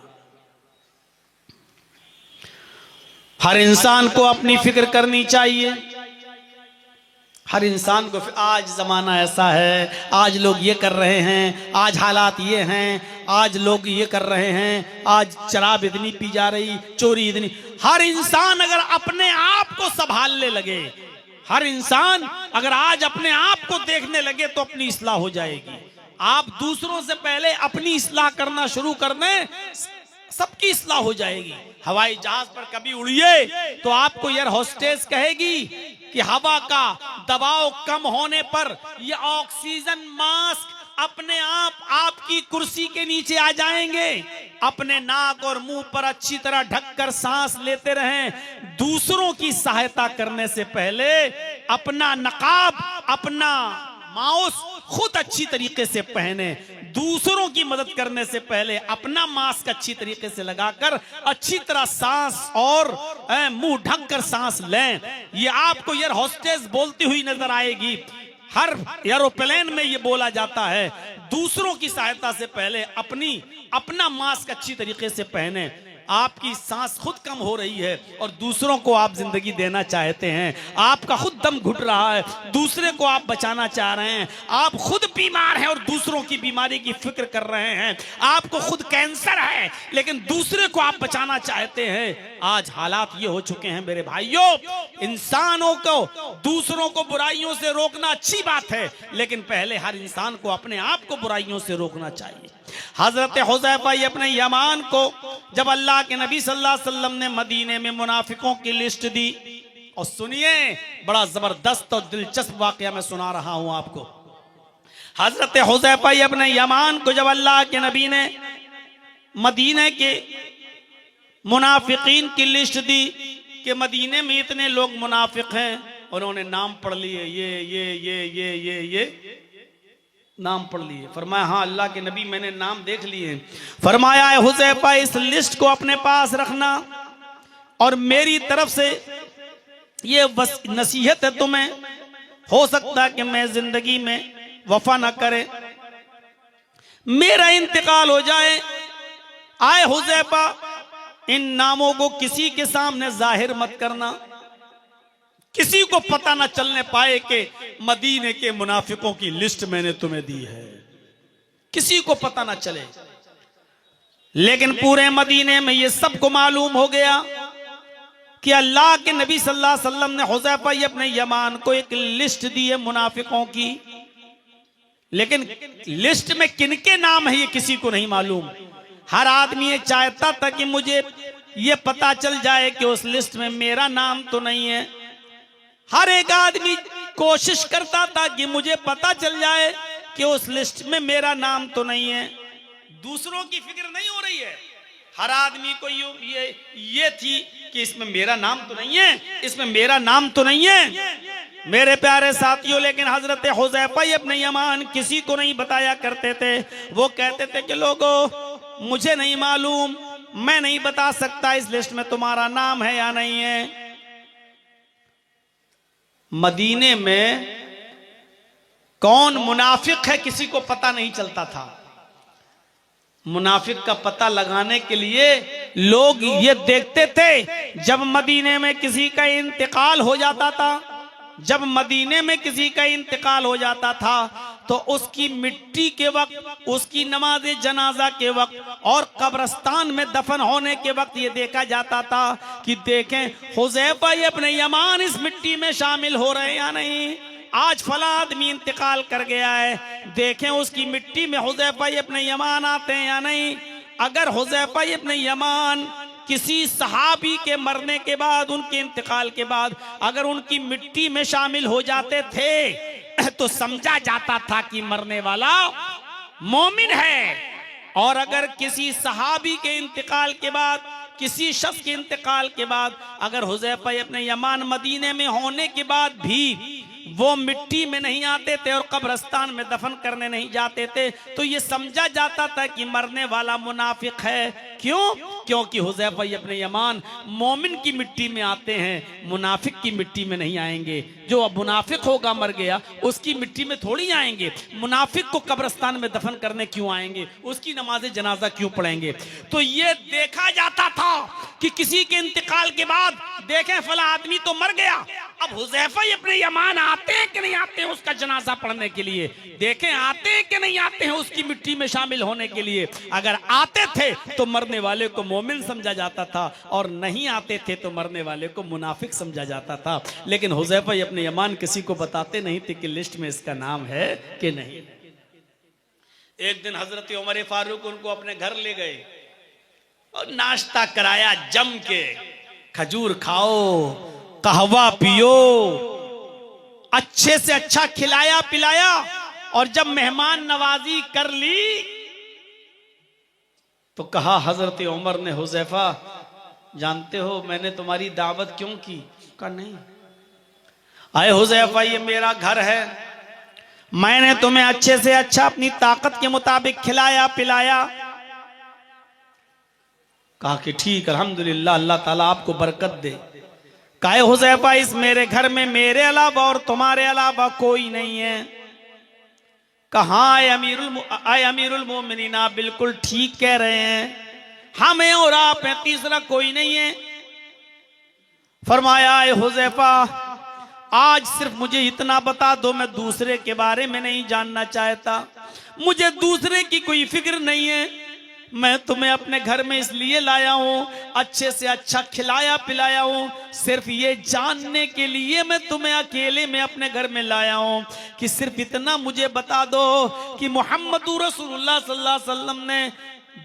हर इंसान को अपनी फिक्र करनी चाहिए। हर इंसान को, आज जमाना ऐसा है, आज लोग ये कर रहे हैं, आज हालात ये हैं, आज लोग ये कर रहे हैं, आज शराब इतनी पी जा रही, चोरी इतनी। हर इंसान अगर अपने आप को संभालने लगे, हर इंसान अगर आज अपने आप को देखने लगे तो अपनी इस्लाह हो जाएगी। आप दूसरों से पहले अपनी इस्लाह करना शुरू कर दें, सबकी इस्लाह हो जाएगी। हवाई जहाज पर कभी उड़िए तो आपको एयर होस्टेस कहेगी कि हवा का दबाव कम होने पर ये ऑक्सीजन मास्क अपने आप आपकी कुर्सी के नीचे आ जाएंगे। अपने नाक और मुंह पर अच्छी तरह ढककर सांस लेते रहें। दूसरों की सहायता करने से पहले अपना नकाब, अपना माउस खुद अच्छी तरीके से पहने। दूसरों की मदद करने से पहले अपना मास्क अच्छी तरीके से लगाकर अच्छी तरह सांस और मुंह ढककर सांस लें। ये आपको एयर होस्टेस बोलती हुई नजर आएगी। हर एरोप्लेन में ये बोला जाता है, दूसरों की सहायता से पहले अपना मास्क अच्छी तरीके से पहने। आपकी सांस खुद कम हो रही है और दूसरों को आप जिंदगी देना चाहते हैं। आपका खुद दम घुट रहा है, दूसरे को आप बचाना चाह रहे हैं। आप खुद बीमार हैं और दूसरों की बीमारी की फिक्र कर रहे हैं। आपको खुद कैंसर है लेकिन दूसरे को आप बचाना चाहते हैं। आज हालात ये हो चुके हैं मेरे भाइयों, इंसानों को दूसरों को बुराइयों से रोकना अच्छी बात है, लेकिन पहले हर इंसान को अपने आप को बुराइयों से रोकना चाहिए। हजरत हुज़ैफा इब्न यमान को जब अल्लाह के नबी सल्लल्लाहु अलैहि वसल्लम ने मदीने में मुनाफिकों की लिस्ट दी, और सुनिए बड़ा जबरदस्त और दिलचस्प वाकया मैं सुना रहा हूं आपको। हजरत हुज़ैफा इब्न यमान को जब अल्लाह के नबी ने मदीने के मुनाफिकीन की लिस्ट दी कि मदीने में इतने लोग मुनाफिक हैं, उन्होंने नाम पढ़ लिए, ये नाम पढ़ लिए। फरमाया हाँ अल्लाह के नबी मैंने नाम देख लिए। फरमाया है हुज़ैफा इस लिस्ट को अपने पास रखना और मेरी तरफ से ये नसीहत है तुम्हें, हो सकता है कि मैं जिंदगी में वफा ना करे, मेरा इंतकाल हो जाए। आए हुज़ैफा इन नामों को किसी के सामने जाहिर मत करना, किसी को पता ना चलने पाए कि मदीने के मुनाफिकों की लिस्ट मैंने तुम्हें दी है, किसी को पता ना चले। लेकिन पूरे मदीने में ये सबको मालूम हो गया कि अल्लाह के नबी सल्लल्लाहु अलैहि वसल्लम ने हुज़ैफा इब्न यमान को एक लिस्ट दी है मुनाफिकों की, लेकिन लिस्ट में किनके नाम है ये किसी को नहीं मालूम। हर आदमी ये चाहता था कि मुझे ये पता चल जाए कि उस लिस्ट में मेरा नाम तो नहीं है। हर एक आदमी कोशिश करता था कि मुझे पता चल जाए कि उस लिस्ट में मेरा नाम तो नहीं है। दूसरों की फिक्र नहीं हो रही है, हर आदमी को ये थी कि इसमें मेरा नाम तो नहीं है, इसमें मेरा नाम तो नहीं है। मेरे प्यारे साथियों, लेकिन हजरत हुज़ैफा इब्न यमान किसी को नहीं बताया करते थे। वो कहते थे कि लोगों मुझे नहीं मालूम, मैं नहीं बता सकता इस लिस्ट में तुम्हारा नाम है या नहीं है। मदीने में कौन मुनाफिक है किसी को पता नहीं चलता था। मुनाफिक का पता लगाने के लिए लोग ये देखते थे जब मदीने में किसी का इंतकाल हो जाता था, जब मदीने में किसी का इंतकाल हो जाता था तो उसकी मिट्टी के वक्त, उसकी नमाज जनाजा के वक्त और कब्रिस्तान में दफन होने के वक्त ये देखा जाता था कि देखें हुज़ैफा इब्न यमान इस मिट्टी में शामिल हो रहे हैं या नहीं। आज फला आदमी इंतकाल कर गया है, देखें उसकी मिट्टी में हुज़ैफा इब्न यमान आते हैं या नहीं। अगर हुज़ैफा इब्न यमान किसी सहाबी के मरने के बाद, उनके इंतकाल के बाद अगर उनकी मिट्टी में शामिल हो जाते थे तो समझा जाता था कि मरने वाला मोमिन है। और अगर किसी सहाबी के इंतकाल के बाद, किसी शख्स के इंतकाल के बाद अगर हुज़ैफा इब्न यमान मदीने में होने के बाद भी वो मिट्टी में नहीं आते थे और कब्रिस्तान में दफन करने नहीं जाते थे तो ये समझा जाता था कि मरने वाला मुनाफिक है। क्यों? क्योंकि हुज़ैफा इब्न यमान मोमिन की मिट्टी में आते हैं, मुनाफिक की मिट्टी में नहीं आएंगे। जो अब मुनाफिक होगा मर गया उसकी मिट्टी में थोड़ी आएंगे। मुनाफिक को कब्रिस्तान में दफन करने क्यों आएंगे, उसकी नमाज जनाजा क्यों पढ़ेंगे। तो ये देखा जाता था कि किसी के इंतकाल के बाद देखें फला आदमी तो मर गया, अब हुज़ैफा इब्न यमान आते हैं कि नहीं आते हैं उसका जनाजा पढ़ने के लिए, देखें आते हैं कि नहीं आते हैं उसकी मिट्टी में शामिल होने के लिए। अगर आते थे तो मरने वाले को मोमिन समझा जाता था और नहीं आते थे तो मरने वाले को मुनाफिक समझा जाता था। लेकिन हुज़ैफा इब्न यमान किसी को बताते नहीं थे कि लिस्ट में इसका नाम है कि नहीं। एक दिन हजरत उमर फारूक उनको अपने घर ले गए। और नाश्ता कराया जम के, खजूर खाओ, कहवा पियो, अच्छे से अच्छा खिलाया पिलाया। और जब मेहमान नवाजी कर ली तो कहा हजरत उमर ने, हुज़ैफा जानते हो मैंने तुम्हारी दावत क्यों की? कहा नहीं। आए हुज़ैफा, ये मेरा घर है, मैंने तुम्हें अच्छे से अच्छा अपनी ताकत के मुताबिक खिलाया पिलाया। कहा कि ठीक, अल्हम्दुलिल्लाह, अल्लाह ताला आपको बरकत दे। कहा हुज़ैफा, इस मेरे घर में मेरे अलावा और तुम्हारे अलावा कोई नहीं है। कहा अमीरुल मोमिनीन, आप बिल्कुल ठीक कह रहे हैं, हमें और आप हैं, तीसरा कोई नहीं है। फरमाया हुज़ैफा, आज सिर्फ मुझे इतना बता दो, मैं दूसरे के बारे में नहीं जानना चाहता, मुझे दूसरे की कोई फिक्र नहीं है। मैं तुम्हें अपने घर में इसलिए लाया हूं, अच्छे से अच्छा खिलाया पिलाया हूं, सिर्फ ये जानने के लिए मैं तुम्हें अकेले में अपने घर में लाया हूं कि सिर्फ इतना मुझे बता दो कि मोहम्मद रसूलुल्लाह सल्लल्लाहु अलैहि वसल्लम ने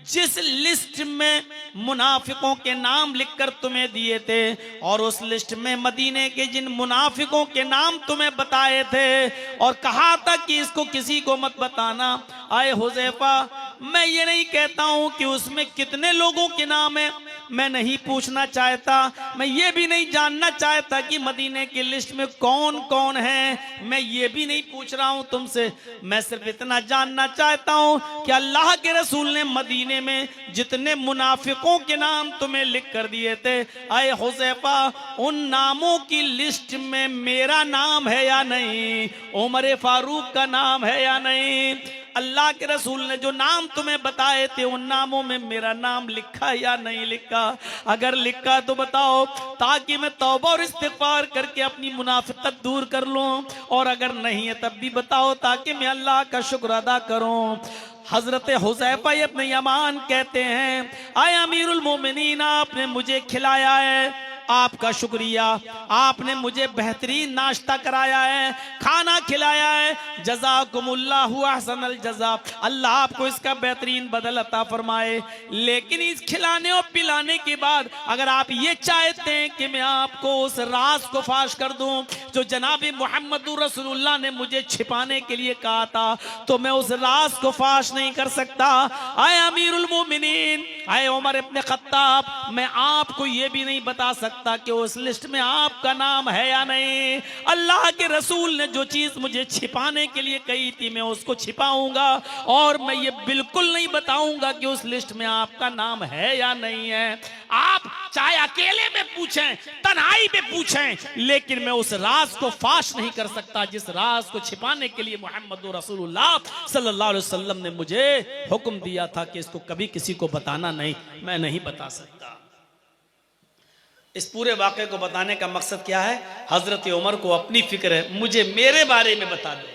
जिस लिस्ट में मुनाफिकों के नाम लिखकर तुम्हें दिए थे और उस लिस्ट में मदीने के जिन मुनाफिकों के नाम तुम्हें बताए थे और कहा था कि इसको किसी को मत बताना, आए हुज़ैफा, मैं ये नहीं कहता हूं कि उसमें कितने लोगों के नाम है, मैं नहीं पूछना चाहता, मैं ये भी नहीं जानना चाहता कि मदीने की लिस्ट में कौन कौन है, मैं ये भी नहीं पूछ रहा हूं तुमसे। मैं सिर्फ इतना जानना चाहता हूं कि अल्लाह के रसूल ने मदीने में जितने मुनाफिकों के नाम तुम्हें लिख कर दिए थे, आए हुज़ैफा, उन नामों की लिस्ट में मेरा नाम है या नहीं, उमर फारूक का नाम है या नहीं, अल्लाह के रसूल ने जो नाम तुम्हें बताए थे उन नामों में मेरा नाम लिखा या नहीं लिखा? अगर लिखा तो बताओ, ताकि मैं तौबा और इस्तिग़फ़ार करके अपनी मुनाफिकत दूर कर लूं, और अगर नहीं है तब भी बताओ ताकि मैं अल्लाह का शुक्र अदा करूं। हजरत हुज़ैफा इब्न यमान कहते हैं, आए अमीरुल मोमिनीन, आपने मुझे खिलाया है, आपका शुक्रिया, आपने मुझे बेहतरीन नाश्ता कराया है, खाना खिलाया है, जज़ाकुमुल्लाहु अहसनल जज़ा, अल्लाह आपको इसका बेहतरीन बदल अता फरमाए। लेकिन इस खिलाने और पिलाने के बाद अगर आप ये चाहते हैं कि मैं आपको उस राज को फाश कर दूं जो जनाब मोहम्मद रसूलुल्लाह ने मुझे छिपाने के लिए कहा था, तो मैं उस राज को फाश नहीं कर सकता। आए अमीरुल मोमिनीन, आए उमर इब्न खत्ताब, मैं आपको ये भी नहीं बता सकता कि उस लिस्ट में आपका नाम है या नहीं। अल्लाह के रसूल ने जो चीज मुझे छिपाने के लिए कही थी मैं उसको छिपाऊंगा, और मैं ये बिल्कुल नहीं बताऊंगा कि उस लिस्ट में आपका नाम है या नहीं है। आप चाहे अकेले में पूछें, तन्हाई में पूछें, लेकिन मैं उस राज को फाश नहीं कर सकता जिस राज को छिपाने के लिए मोहम्मद रसूलुल्लाह सल्लल्लाहु अलैहि वसल्लम ने मुझे हुक्म दिया था कि इसको कभी किसी को बताना नहीं, मैं नहीं बता सकता। इस पूरे वाक़े को बताने का मकसद क्या है? हजरत उमर को अपनी फिक्र है, मुझे मेरे बारे में बता दो,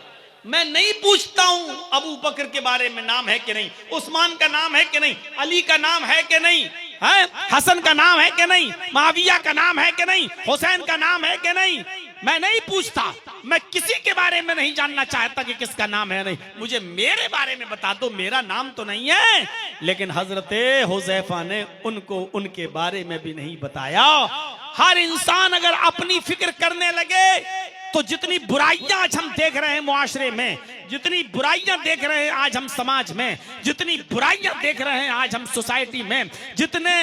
मैं नहीं पूछता हूं अबू बकर के बारे में नाम है कि नहीं, उस्मान का नाम है कि नहीं, अली का नाम है कि नहीं, है हसन का नाम है कि नहीं, माविया का नाम है कि नहीं, हुसैन का नाम है कि नहीं, मैं नहीं पूछता, मैं किसी के बारे में नहीं जानना चाहता कि किसका नाम है नहीं, मुझे मेरे बारे में बता दो, मेरा नाम तो नहीं है। लेकिन हजरत हुज़ैफा ने उनको उनके बारे में भी नहीं बताया। हर इंसान अगर अपनी फिक्र करने लगे तो जितनी बुराइयां आज हम देख रहे हैं मुआशरे में, जितनी बुराइयां देख रहे हैं आज हम समाज में, जितनी बुराइयां देख रहे हैं आज हम सोसाइटी में, जितने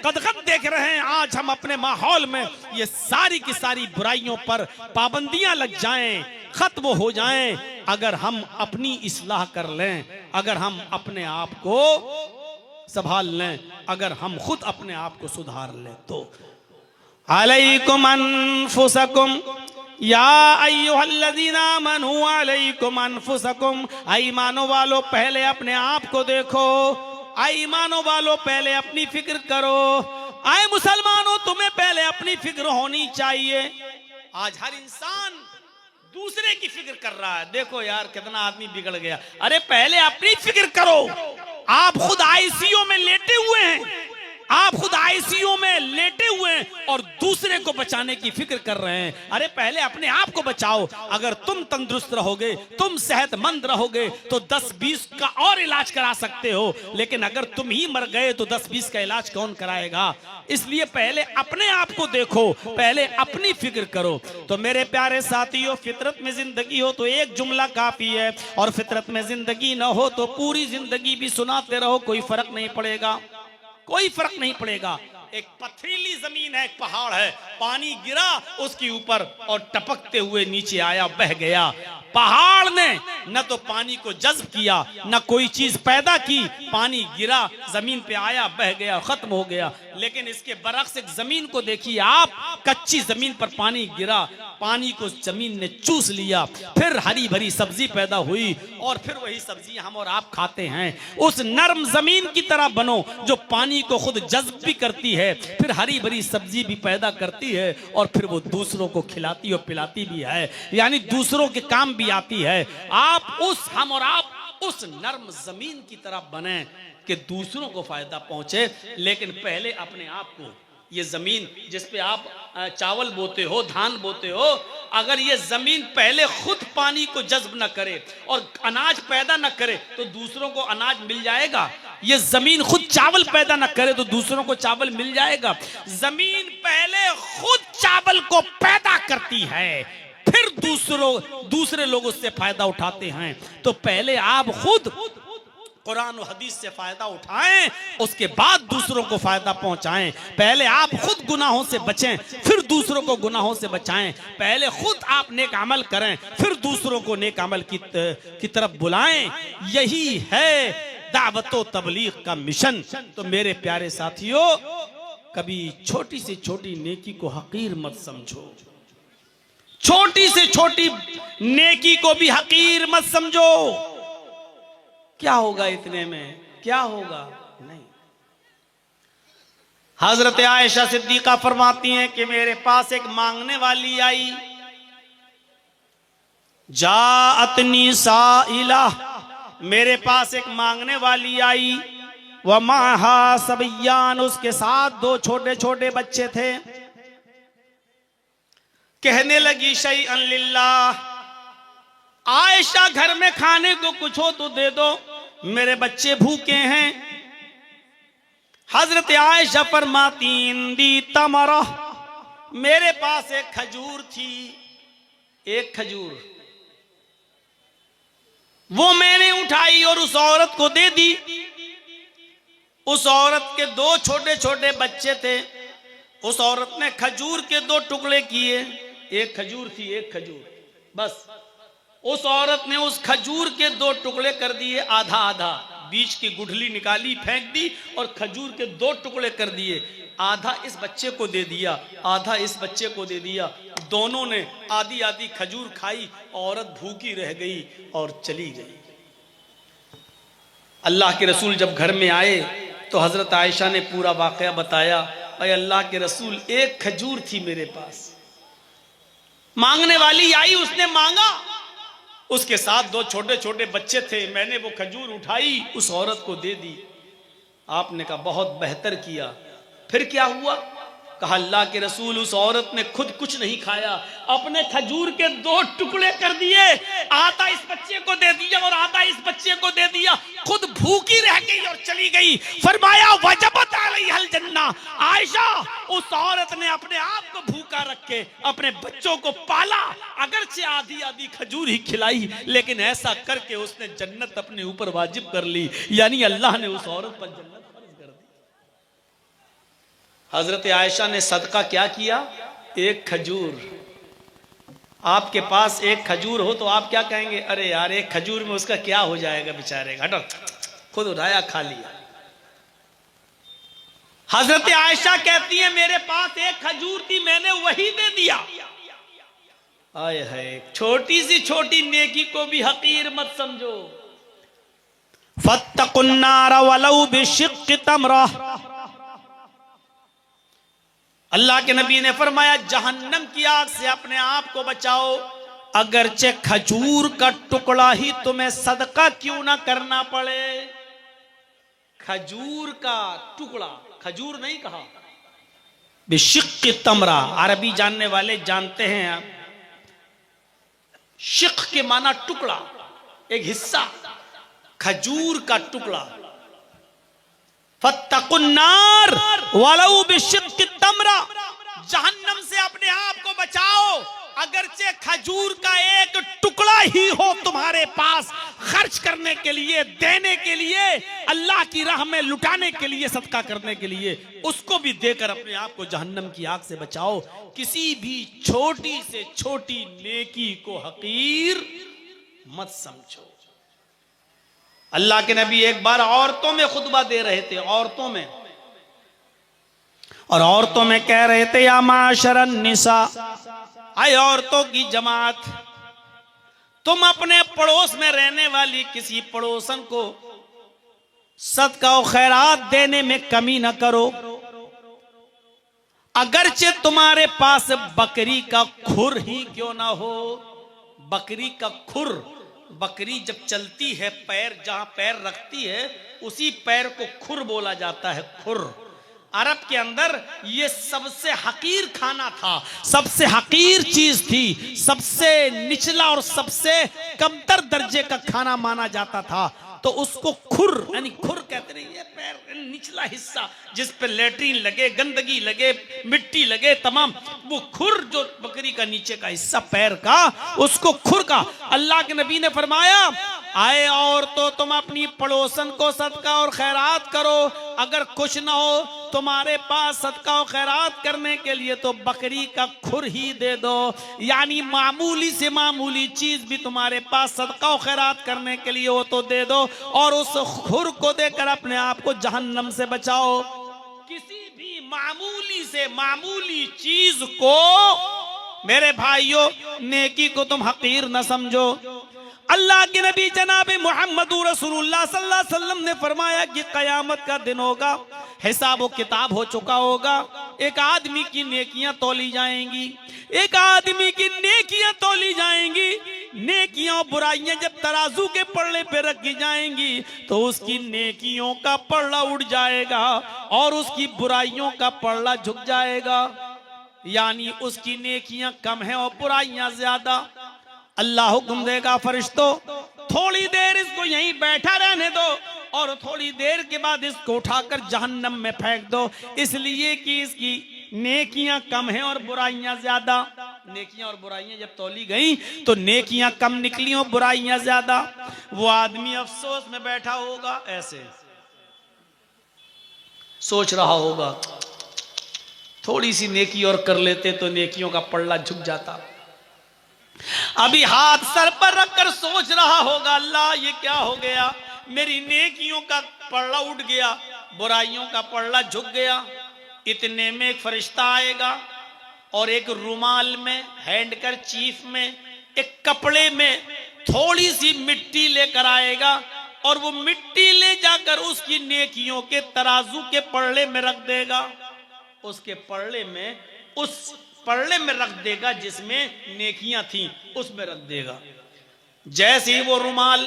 कदगद देख रहे हैं आज हम अपने माहौल में, ये सारी की सारी बुराइयों पर पाबंदियां लग जाएं, खत्म हो जाएं, अगर हम अपनी इस्लाह कर लें, अगर हम अपने आप को संभाल लें, अगर हम खुद अपने आप को सुधार लें। तो अलैकुम अनफुसकुम या अय्युहल्लज़ीना आमनू अलैकुम अनफुसकुम, ईमानो वालों पहले अपने आप को देखो, ईमानो वालों पहले अपनी फिक्र करो, आए मुसलमानों तुम्हें पहले अपनी फिक्र होनी चाहिए। आज हर इंसान दूसरे की फिक्र कर रहा है, देखो यार कितना आदमी बिगड़ गया, अरे पहले अपनी फिक्र करो। आप खुद आईसीयू में लेटे हुए हैं, आप खुद आईसीयू में लेटे हुए हैं और दूसरे को बचाने की फिक्र कर रहे हैं। अरे पहले अपने आप को बचाओ। अगर तुम तंदुरुस्त रहोगे, तुम सेहतमंद रहोगे तो 10-20 का और इलाज करा सकते हो, लेकिन अगर तुम ही मर गए तो 10-20 का इलाज कौन कराएगा? इसलिए पहले अपने आप को देखो, पहले अपनी फिक्र करो। तो मेरे प्यारे साथियों, फितरत में जिंदगी हो तो एक जुमला काफी है, और फितरत में जिंदगी ना हो तो पूरी जिंदगी भी सुनाते रहो, कोई फर्क नहीं पड़ेगा, कोई फर्क नहीं पड़ेगा। एक पथरीली जमीन है, एक पहाड़ है, पानी गिरा उसके ऊपर और टपकते हुए नीचे आया, बह गया। पहाड़ ने न तो पानी को जज्ब किया, न कोई चीज पैदा की, पानी गिरा, जमीन पे आया, बह गया, खत्म हो गया। लेकिन इसके बरक्स एक जमीन को देखिए आप, कच्ची जमीन पर पानी गिरा, पानी को जमीन ने चूस लिया, फिर हरी भरी सब्जी पैदा हुई, और फिर वही सब्जी हम और आप खाते हैं। उस नरम जमीन की तरह बनो जो पानी को खुद जज्ब भी करती है, फिर हरी भरी सब्जी भी पैदा करती है, और फिर वो दूसरों को खिलाती और पिलाती भी है, यानी दूसरों के काम भी आती है। हम और आप उस नरम जमीन की तरह बने कि दूसरों को फायदा पहुंचे। लेकिन पहले अपने आप को, ये जमीन जिस पे आप चावल बोते हो, धान बोते हो, अगर ये जमीन पहले खुद पानी को जज्ब न करे और अनाज पैदा न करे तो दूसरों को अनाज मिल जाएगा? ये जमीन खुद चावल पैदा न करे तो दूसरों को चावल मिल जाएगा? जमीन पहले खुद चावल को पैदा करती है, फिर दूसरे लोग उससे फायदा उठाते हैं। तो पहले आप खुद कुरान और हदीस से फायदा उठाएं, उसके बाद दूसरों को फायदा पहुंचाएं। पहले आप खुद गुनाहों से बचें, फिर दूसरों को गुनाहों से बचाएं। पहले खुद आप नेक अमल करें, फिर दूसरों को नेक अमल की तरफ बुलाएं। यही है दावत व तबलीग का मिशन। तो मेरे प्यारे साथियों, कभी छोटी से छोटी नेकी को हकीर मत समझो, छोटी से छोटी नेकी को भी हकीर मत समझो। क्या होगा इतने में, क्या होगा? नहीं। हजरत आयशा सिद्दीका फरमाती हैं कि मेरे पास एक मांगने वाली आई, जाअतनी साइला, मेरे पास एक मांगने वाली आई, व माहा सबयान, उसके साथ 2 छोटे छोटे बच्चे थे। कहने लगी शैअन लिल्लाह, आयशा घर में खाने को कुछ हो तो दे दो, मेरे बच्चे भूखे हैं। हजरत आयशा फरमाती इंदी तमरा, मेरे पास एक खजूर थी, एक खजूर, वो मैंने उठाई और उस औरत को दे दी। उस औरत के 2 छोटे छोटे बच्चे थे, उस औरत ने खजूर के 2 टुकड़े किए, एक खजूर थी, एक खजूर, बस उस औरत ने उस खजूर के 2 टुकड़े कर दिए, आधा आधा, बीच की गुठली निकाली फेंक दी और खजूर के 2 टुकड़े कर दिए। आधा इस बच्चे को दे दिया, आधा इस बच्चे को दे दिया। दोनों ने आधी आधी खजूर खाई, औरत भूखी रह गई और चली गई। अल्लाह के रसूल जब घर में आए तो हजरत आयशा ने पूरा वाकया बताया। अरे अल्लाह के रसूल, एक खजूर थी मेरे पास, मांगने वाली आई, उसने मांगा, उसके साथ 2 छोटे छोटे बच्चे थे, मैंने वो खजूर उठाई, उस औरत को दे दी। आपने कहा बहुत बेहतर किया। फिर क्या हुआ? कहा अल्लाह के रसूल, उस औरत ने खुद कुछ नहीं खाया, अपने खजूर के 2 टुकड़े कर दिए, आधा इस बच्चे को दे दिया और आधा इस बच्चे को दे दिया, खुद भूखी रह गई और चली गई। फरमाया वजबत अलैहिल जन्ना, आयशा, उस औरत ने अपने आप को भूखा रख के अपने बच्चों को पाला, अगरचे आधी आधी खजूर ही खिलाई, लेकिन ऐसा करके उसने जन्नत अपने ऊपर वाजिब कर ली, यानी अल्लाह ने उस औरत पर जन्नत फर्ज कर दी। हजरत आयशा ने सदका क्या किया? एक खजूर। आपके पास एक खजूर हो तो आप क्या कहेंगे? अरे यार, एक खजूर में उसका क्या हो जाएगा बेचारे, हटो, खुद उठाया खा लिया। हजरत आयशा कहती है मेरे पास एक खजूर थी, मैंने वही दे दिया। आए है, छोटी सी छोटी नेकी को भी हकीर मत समझो। फत्तकुन्नार वलौ बिशिक्कि तमरा, अल्लाह के नबी ने फरमाया जहन्नम की आग से अपने आप को बचाओ, अगरचे खजूर का टुकड़ा ही तुम्हें सदका क्यों ना करना पड़े। खजूर का टुकड़ा, खजूर नहीं कहा, बिशिक्क तमरा। अरबी जानने वाले जानते हैं आप, शिक के माना टुकड़ा, एक हिस्सा, खजूर का टुकड़ा। फत्तकुन्नार वलऊ बिशिक्क तमरा, जहन्नम से अपने आप को बचाओ, अगरचे खजूर का एक टुकड़ा ही हो तुम्हारे पास खर्च करने के लिए, देने के लिए, अल्लाह की राह में लुटाने के लिए, सदका करने के लिए, उसको भी देकर अपने आप को जहन्नम की आग से बचाओ। किसी भी छोटी से छोटी नेकी को हकीर मत समझो। अल्लाह के नबी एक बार औरतों में खुतबा दे रहे थे, औरतों में, और औरतों में कह रहे थे, या माशरन निसा, आए औरतों की जमात, तुम अपने पड़ोस में रहने वाली किसी पड़ोसन को सदका और खैरात देने में कमी न करो, अगरचे तुम्हारे पास बकरी का खुर ही क्यों ना हो। बकरी का खुर, बकरी जब चलती है, पैर जहां पैर रखती है उसी पैर को खुर बोला जाता है, खुर। अरब के अंदर ये सबसे हकीर खाना था, सबसे हकीर चीज थी, सबसे निचला और सबसे कमतर दर्जे का खाना माना जाता था। तो उसको खुर, यानी खुर कहते नहीं, ये पैर निचला हिस्सा जिस पे लेटरिन लगे, गंदगी लगे, मिट्टी लगे, तमाम वो खुर जो बकरी का नीचे का हिस्सा पैर का, उसको खुर का। अल्लाह के नबी ने फरमाया, आए और तो तुम अपनी पड़ोसन को सदका और खैरात करो, अगर कुछ ना हो तुम्हारे पास सदका और खैरात करने के लिए तो बकरी का खुर ही दे दो। यानी मामूली से मामूली चीज भी तुम्हारे पास सदका और खैरात करने के लिए हो तो दे दो, और उस खुर को देकर अपने आप को जहन्नम से बचाओ। किसी भी मामूली से मामूली चीज को मेरे भाइयों, नेकी को तुम हकीर न समझो। अल्लाह के नबी जनाब मोहम्मद रसूलुल्लाह सल्लल्लाहु अलैहि वसल्लम ने फरमाया कि कयामत का दिन होगा, हिसाब व किताब हो चुका होगा, एक आदमी की नेकियां तौली जाएंगी, एक आदमी की नेकियां तौली जाएंगी। नेकियां और बुराइयां जब तराजू के पल्ले पे रखी जाएंगी तो उसकी नेकियों का पल्ला उठ जाएगा और उसकी बुराइयों का पल्ला झुक जाएगा। यानी उसकी नेकियां कम है और बुराइयां ज्यादा। अल्लाह हुक्म देगा, फरिश्तों थोड़ी देर इसको यहीं बैठा रहने दो और थोड़ी देर के बाद इसको उठाकर जहन्नम में फेंक दो, इसलिए कि इसकी नेकियां कम हैं और बुराइयां ज्यादा। नेकियां और बुराइयां जब तौली गई तो नेकियां कम निकली और बुराइयां ज्यादा। वो आदमी अफसोस में बैठा होगा, ऐसे सोच रहा होगा, थोड़ी सी नेकी और कर लेते तो नेकियों का पल्ला झुक जाता। अभी हाथ सर पर रखकर सोच रहा होगा, अल्लाह ये क्या हो गया, मेरी नेकियों का पल्ला उठ गया, बुराइयों का पल्ला झुक गया। इतने में एक फरिश्ता आएगा और एक रुमाल में, हैंडकरचीफ में, एक कपड़े में थोड़ी सी मिट्टी लेकर आएगा और वो मिट्टी ले जाकर उसकी नेकियों के तराजू के पल्ले में रख देगा। उसके पल्ले में, उस पल्ले में रख देगा जिसमें नेकियां थी, उसमें रख देगा। जैसे ही वो रुमाल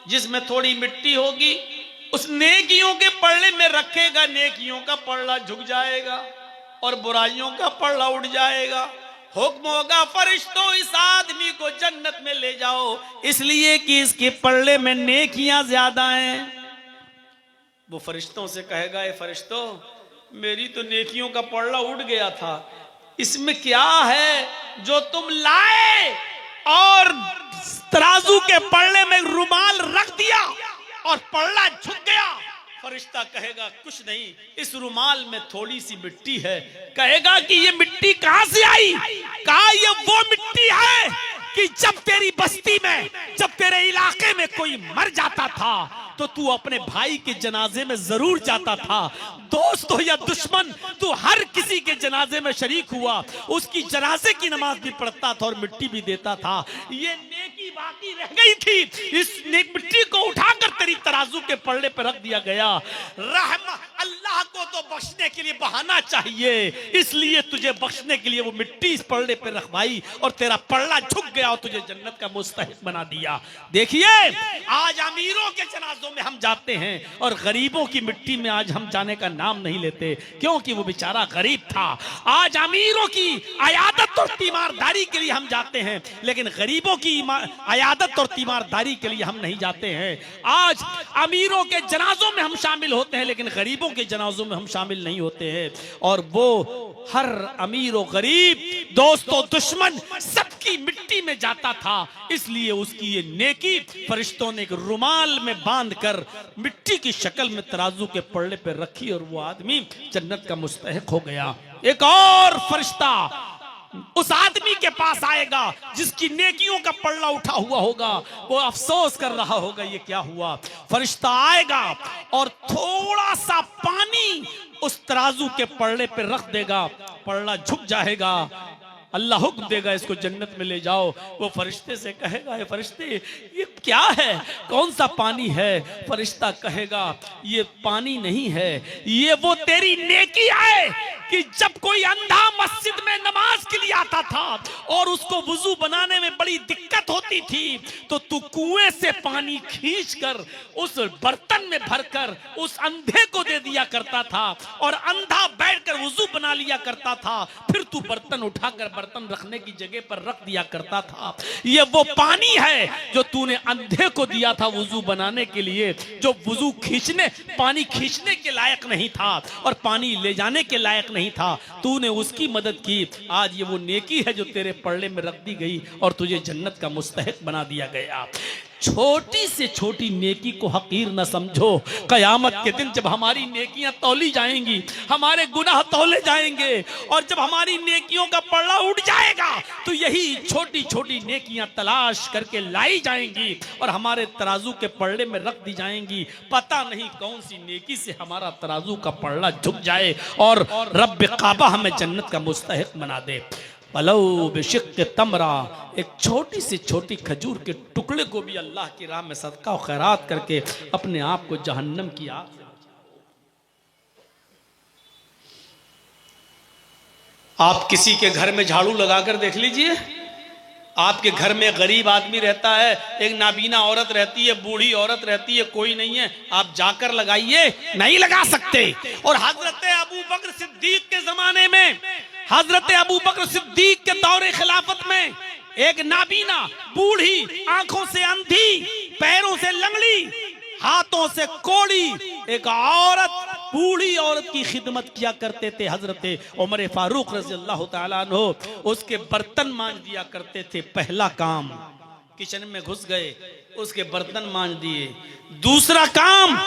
जिसमें थोड़ी मिट्टी होगी उस नेकियों के पल्ले में रखेगा, नेकियों का पल्ला झुक जाएगा और बुराइयों का पल्ला उठ जाएगा। हुक्म होगा, फरिश्तों इस आदमी को जन्नत में ले जाओ, इसलिए कि इसके पल्ले में नेकियां ज्यादा हैं। वो फरिश्तों से कहेगा, ए फरिश्तों मेरी तो नेकियों का पल्ला उठ गया था, इसमें क्या है जो तुम लाए और तराजू के पल्ले में रुमाल रख दिया और पल्ला झुक गया। फरिश्ता कहेगा, कुछ नहीं, इस रुमाल में थोड़ी सी मिट्टी है। कहेगा कि ये मिट्टी कहां से आई? कहा ये वो मिट्टी है कि जब तेरी बस्ती में, जब तेरे इलाके में कोई मर जाता था तो तू अपने भाई के जनाजे में जरूर जाता था, दोस्त हो या दुश्मन, तू हर किसी के जनाजे में शरीक हुआ, उसकी जनाजे की नमाज भी पढ़ता था और मिट्टी भी देता था। ये नेकी बाकी रह गई थी, इस मिट्टी को उठाकर तेरी तराजू के पल्ले पर रख दिया गया। रहम अल्लाह को तो बख्शने के लिए बहाना चाहिए, इसलिए तुझे बख्शने के लिए वो मिट्टी इस पल्ले पर रखवाई और तेरा पल्ला झुक गया और तुझे जन्नत का मुस्तहिक बना दिया। देखिए आज अमीरों के जनाजों में हम जाते हैं और गरीबों की मिट्टी में आज हम जाने का नाम नहीं लेते, क्योंकि वो बेचारा गरीब था। आज अमीरों की अयादत और तीमारदारी के लिए हम जाते हैं, लेकिन गरीबों की अयादत और तीमारदारी के लिए हम नहीं जाते हैं। आज अमीरों के जनाजों में हम शामिल होते हैं, लेकिन गरीबों के जनाजों में हम शामिल नहीं होते हैं। और वो हर अमीर और गरीब, दोस्तों दुश्मन, सबकी मिट्टी में जाता था। इसलिए उसकी ये नेकी फरिश्तों ने एक रुमाल में बांधकर मिट्टी की शक्ल में तराजू के पल्ले पे रखी और वो आदमी जन्नत का मुस्तहिक हो गया। एक और फरिश्ता उस आदमी के पास आएगा जिसकी नेकियों का पल्ला उठा हुआ होगा, वो अफसोस कर रहा होगा ये क्या हुआ। फरिश्ता आएगा और थोड़ा सा पानी उस तराजू के पल्ले पे रख देगा, पल्ला झुक जाएगा, अल्लाह हुक्म देगा इसको जन्नत में ले जाओ। वो फरिश्ते से कहेगा, ये फरिश्ते ये क्या है, कौन सा पानी है? फरिश्ता कहेगा ये पानी नहीं है, ये वो तेरी नेकी है कि जब कोई अंधा मस्जिद में नमाज के लिए आता था और उसको वुजू बनाने में बड़ी दिक्कत होती थी, तो तू कुएं से पानी खींचकर उस बर्तन में भरकर उस अंधे को दे दिया करता था और अंधा बैठकर वुजू बना लिया करता था। फिर तू बर्तन उठाकर बर्तन रखने की जगह पर रख दिया करता था। ये वो पानी है जो तूने अंधे को दिया था वुजू बनाने के लिए, जो वुजू खींचने, पानी खींचने के लायक नहीं था और पानी ले जाने के लायक नहीं था, तूने उसकी मदद की। आज ये वो नेकी है जो तेरे पल्ले में रख दी गई और तुझे जन्नत का मुस्तहिक बना दिया गया। छोटी से छोटी नेकी को हकीर न समझो। कयामत के दिन जब हमारी नेकियां तौली जाएंगी, हमारे गुनाह तौले जाएंगे और जब हमारी नेकियों का पल्ला उठ जाएगा तो यही छोटी छोटी नेकियां तलाश करके लाई जाएंगी और हमारे तराजू के पल्ले में रख दी जाएंगी। पता नहीं कौन सी नेकी से हमारा तराजू का पल्ला झुक जाए और रब काबा हमें जन्नत का मुस्तहिक बना दे। पलौ बेशिक तमरा, एक छोटी से छोटी खजूर के टुकड़े को भी अल्लाह की राह में सदका और खैरात करके अपने आप को जहन्नम की आग से। आप किसी के घर में झाड़ू लगाकर देख लीजिए, आपके घर में गरीब आदमी रहता है, एक नाबीना औरत रहती है, बूढ़ी औरत रहती है, कोई नहीं है, आप जाकर लगाइए, नहीं लगा सकते। और हजरत अबू बकर सिद्दीक के जमाने में, हजरत अबू बकर सिद्दीक के दौरे खिलाफत में एक नाबीना, बूढ़ी, आंखों से अंधी, पैरों से लंगड़ी, हाथों से कोड़ी एक औरत, बूढ़ी औरत की खिदमत किया करते थे हजरत उमर फारूक रज़ी अल्लाह तआला अन्हु। उसके बर्तन मांज दिया करते थे। पहला काम, किचन में घुस गए, उसके बर्तन मांज दिए। दूसरा काम,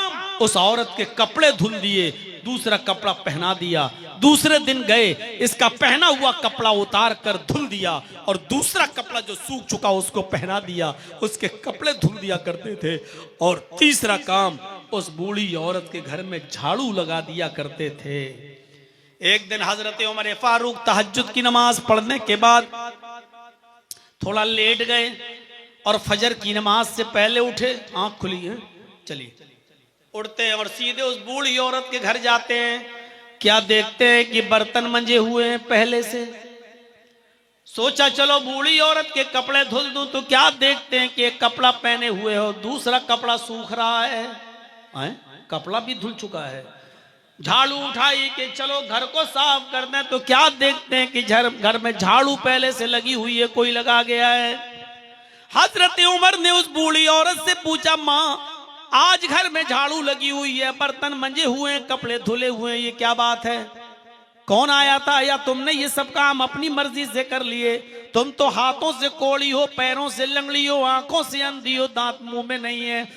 उस औरत के कपड़े धुल दिए, दूसरा कपड़ा पहना दिया। दूसरे दिन गए, इसका पहना हुआ कपड़ा उतार कर धुल दिया और दूसरा कपड़ा जो सूख चुका उसको पहना दिया, उसके कपड़े धुल दिया करते थे। और तीसरा काम, उस बूढ़ी औरत के घर में झाड़ू लगा दिया करते थे। एक दिन हजरत उमर फारूक तहज्जुद की नमाज पढ़ने के बाद थोड़ा लेट गए और फजर की नमाज से पहले उठे, आंख खुली है, चलिए उठते हैं और सीधे उस बूढ़ी औरत के घर जाते हैं। क्या देखते हैं कि बर्तन मंजे हुए हैं पहले से। सोचा चलो बूढ़ी औरत के कपड़े धुल दूं, तो क्या देखते हैं कि एक कपड़ा पहने हुए हो, दूसरा कपड़ा सूख रहा है, कपड़ा भी धुल चुका है। झाड़ू उठाई कि चलो घर को साफ कर दें, तो क्या देखते हैं कि घर में झाड़ू पहले से लगी हुई है, कोई लगा गया है। हजरत उमर ने उस बूढ़ी औरत से पूछा, माँ आज घर में झाड़ू लगी हुई है, बर्तन मंजे हुए हैं, कपड़े धुले हुए हैं, ये क्या बात है? कौन आया था? या तुमने ये सब काम अपनी मर्जी से कर लिए? तुम तो हाथों से कोड़ी हो, पैरों से लंगड़ी हो, आंखों से अंधी हो, दांत मुंह में नहीं है,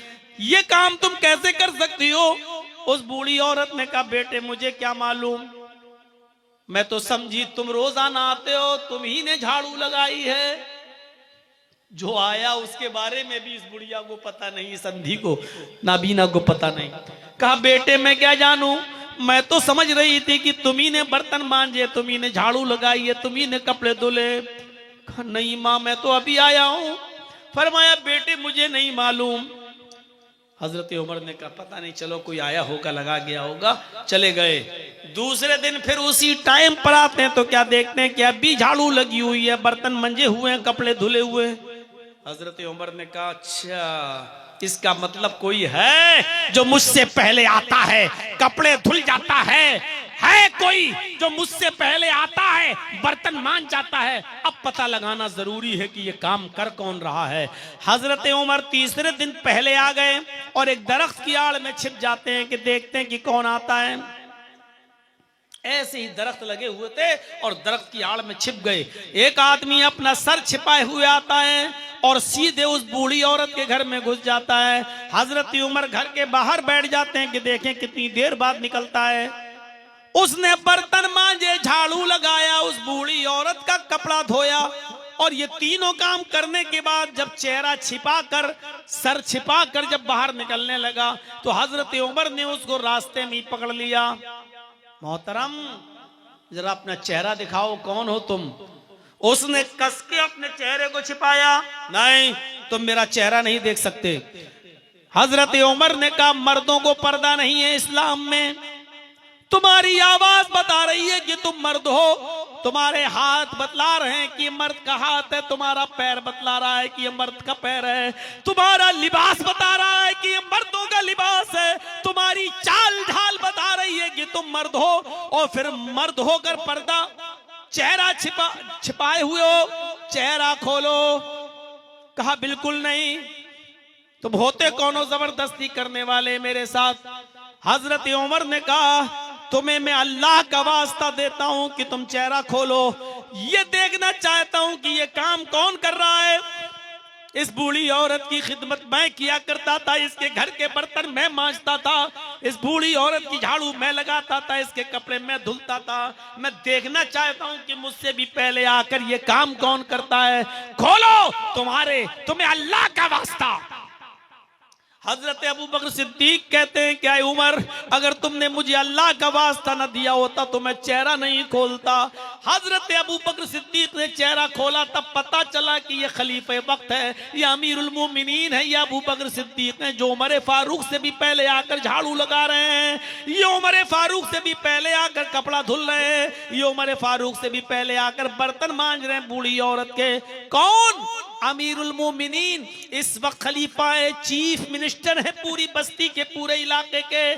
ये काम तुम कैसे कर सकती हो? उस बूढ़ी औरत ने कहा, बेटे मुझे क्या मालूम, मैं तो समझी तुम रोजाना आते हो, तुम ही ने झाड़ू लगाई है। जो आया उसके बारे में भी इस बुढ़िया को पता नहीं, इस अंधी को, नाबीना को पता नहीं। कहा, बेटे मैं क्या जानूं, मैं तो समझ रही थी कि तुम्ही ने बर्तन मांजे, तुम्ही ने झाड़ू लगाई है, तुम्ही ने कपड़े धुले। नहीं माँ, मैं तो अभी आया हूं। फरमाया, बेटे मुझे नहीं मालूम। हजरत उमर ने कहा पता नहीं, चलो कोई आया होगा, लगा गया होगा, चले गए। दूसरे दिन फिर उसी टाइम पर आते हैं तो क्या देखते हैं कि अभी झाड़ू लगी हुई है, बर्तन मंजे हुए हैं, कपड़े धुले हुए। हजरत उमर ने कहा अच्छा, इसका मतलब कोई है जो मुझसे पहले आता है, कपड़े धुल जाता है कोई जो मुझसे पहले आता है, बर्तन मान जाता है। अब पता लगाना जरूरी है कि ये काम कर कौन रहा है। हजरत उमर तीसरे दिन पहले आ गए और एक दरख्त की आड़ में छिप जाते हैं कि देखते हैं कि कौन आता है। ऐसे ही दरख्त लगे हुए थे और दरख्त की आड़ में छिप गए। एक आदमी अपना सर छिपाए हुए आता है और सीधे उस बूढ़ी औरत के घर में घुस जाता है। हजरत उमर घर के बाहर बैठ जाते हैं कि देखें कितनी देर बाद निकलता है। उसने बर्तन मांजे, झाड़ू लगाया, उस बूढ़ी औरत का कपड़ा धोया और ये तीनों काम करने के बाद जब चेहरा छिपाकर, सर छिपाकर जब बाहर निकलने लगा तो हजरत उमर ने उसको रास्ते में पकड़ लिया। मोहतरम, जरा अपना चेहरा दिखाओ, कौन हो तुम? उसने कस के अपने चेहरे को छिपाया। नहीं, तुम मेरा चेहरा नहीं देख सकते। हजरत उमर ने कहा मर्दों को पर्दा नहीं है इस्लाम में। तुम्हारी आवाज बता रही है कि तुम मर्द हो, तुम्हारे हाथ बतला रहे हैं कि ये मर्द का हाथ है, तुम्हारा पैर बतला रहा है कि ये मर्द का पैर है, तुम्हारा लिबास बता रहा है कि ये मर्दों का लिबास है, तुम्हारी चाल ढाल बता रही है कि तुम मर्द हो, और फिर मर्द होकर पर्दा, चेहरा छिपाए हुए हो, चेहरा खोलो। कहा बिल्कुल नहीं। तुम होते कौन जबरदस्ती करने वाले मेरे साथ? हजरत उमर ने कहा तुम्हें मैं अल्लाह का वास्ता देता हूं कि तुम चेहरा खोलो, ये देखना चाहता हूं कि ये काम कौन कर रहा है। इस बूढ़ी औरत की खिदमत मैं किया करता था, इसके घर के बर्तन मैं मांजता था, इस बूढ़ी औरत की झाड़ू मैं लगाता था, इसके कपड़े मैं धुलता था। मैं देखना चाहता हूं कि मुझसे भी पहले आकर ये काम कौन करता है। खोलो, तुम्हें अल्लाह का वास्ता। हजरत अबू बकर सिद्दीक कहते हैं क्या उमर, अगर तुमने मुझे अल्लाह का वास्ता न दिया होता तो मैं चेहरा नहीं खोलता। हजरत अबू बकर सिद्दीक ने चेहरा खोला, तब पता चला कि ये खलीफे वक्त है, ये अमीरुल मोमिनीन है, ये अबू बकर सिद्दीक हैं जो उमर फारूक से भी पहले आकर झाड़ू लगा रहे हैं, ये उमर फारूक से भी पहले आकर कपड़ा धुल रहे हैं, ये उमर फारूक से भी पहले आकर बर्तन मांज रहे हैं बूढ़ी औरत के। कौन? अमीरुल मोमिनीन, इस वक्त खलीफा है, चीफ मिनिस्टर है पूरी बस्ती के, पूरे इलाके के,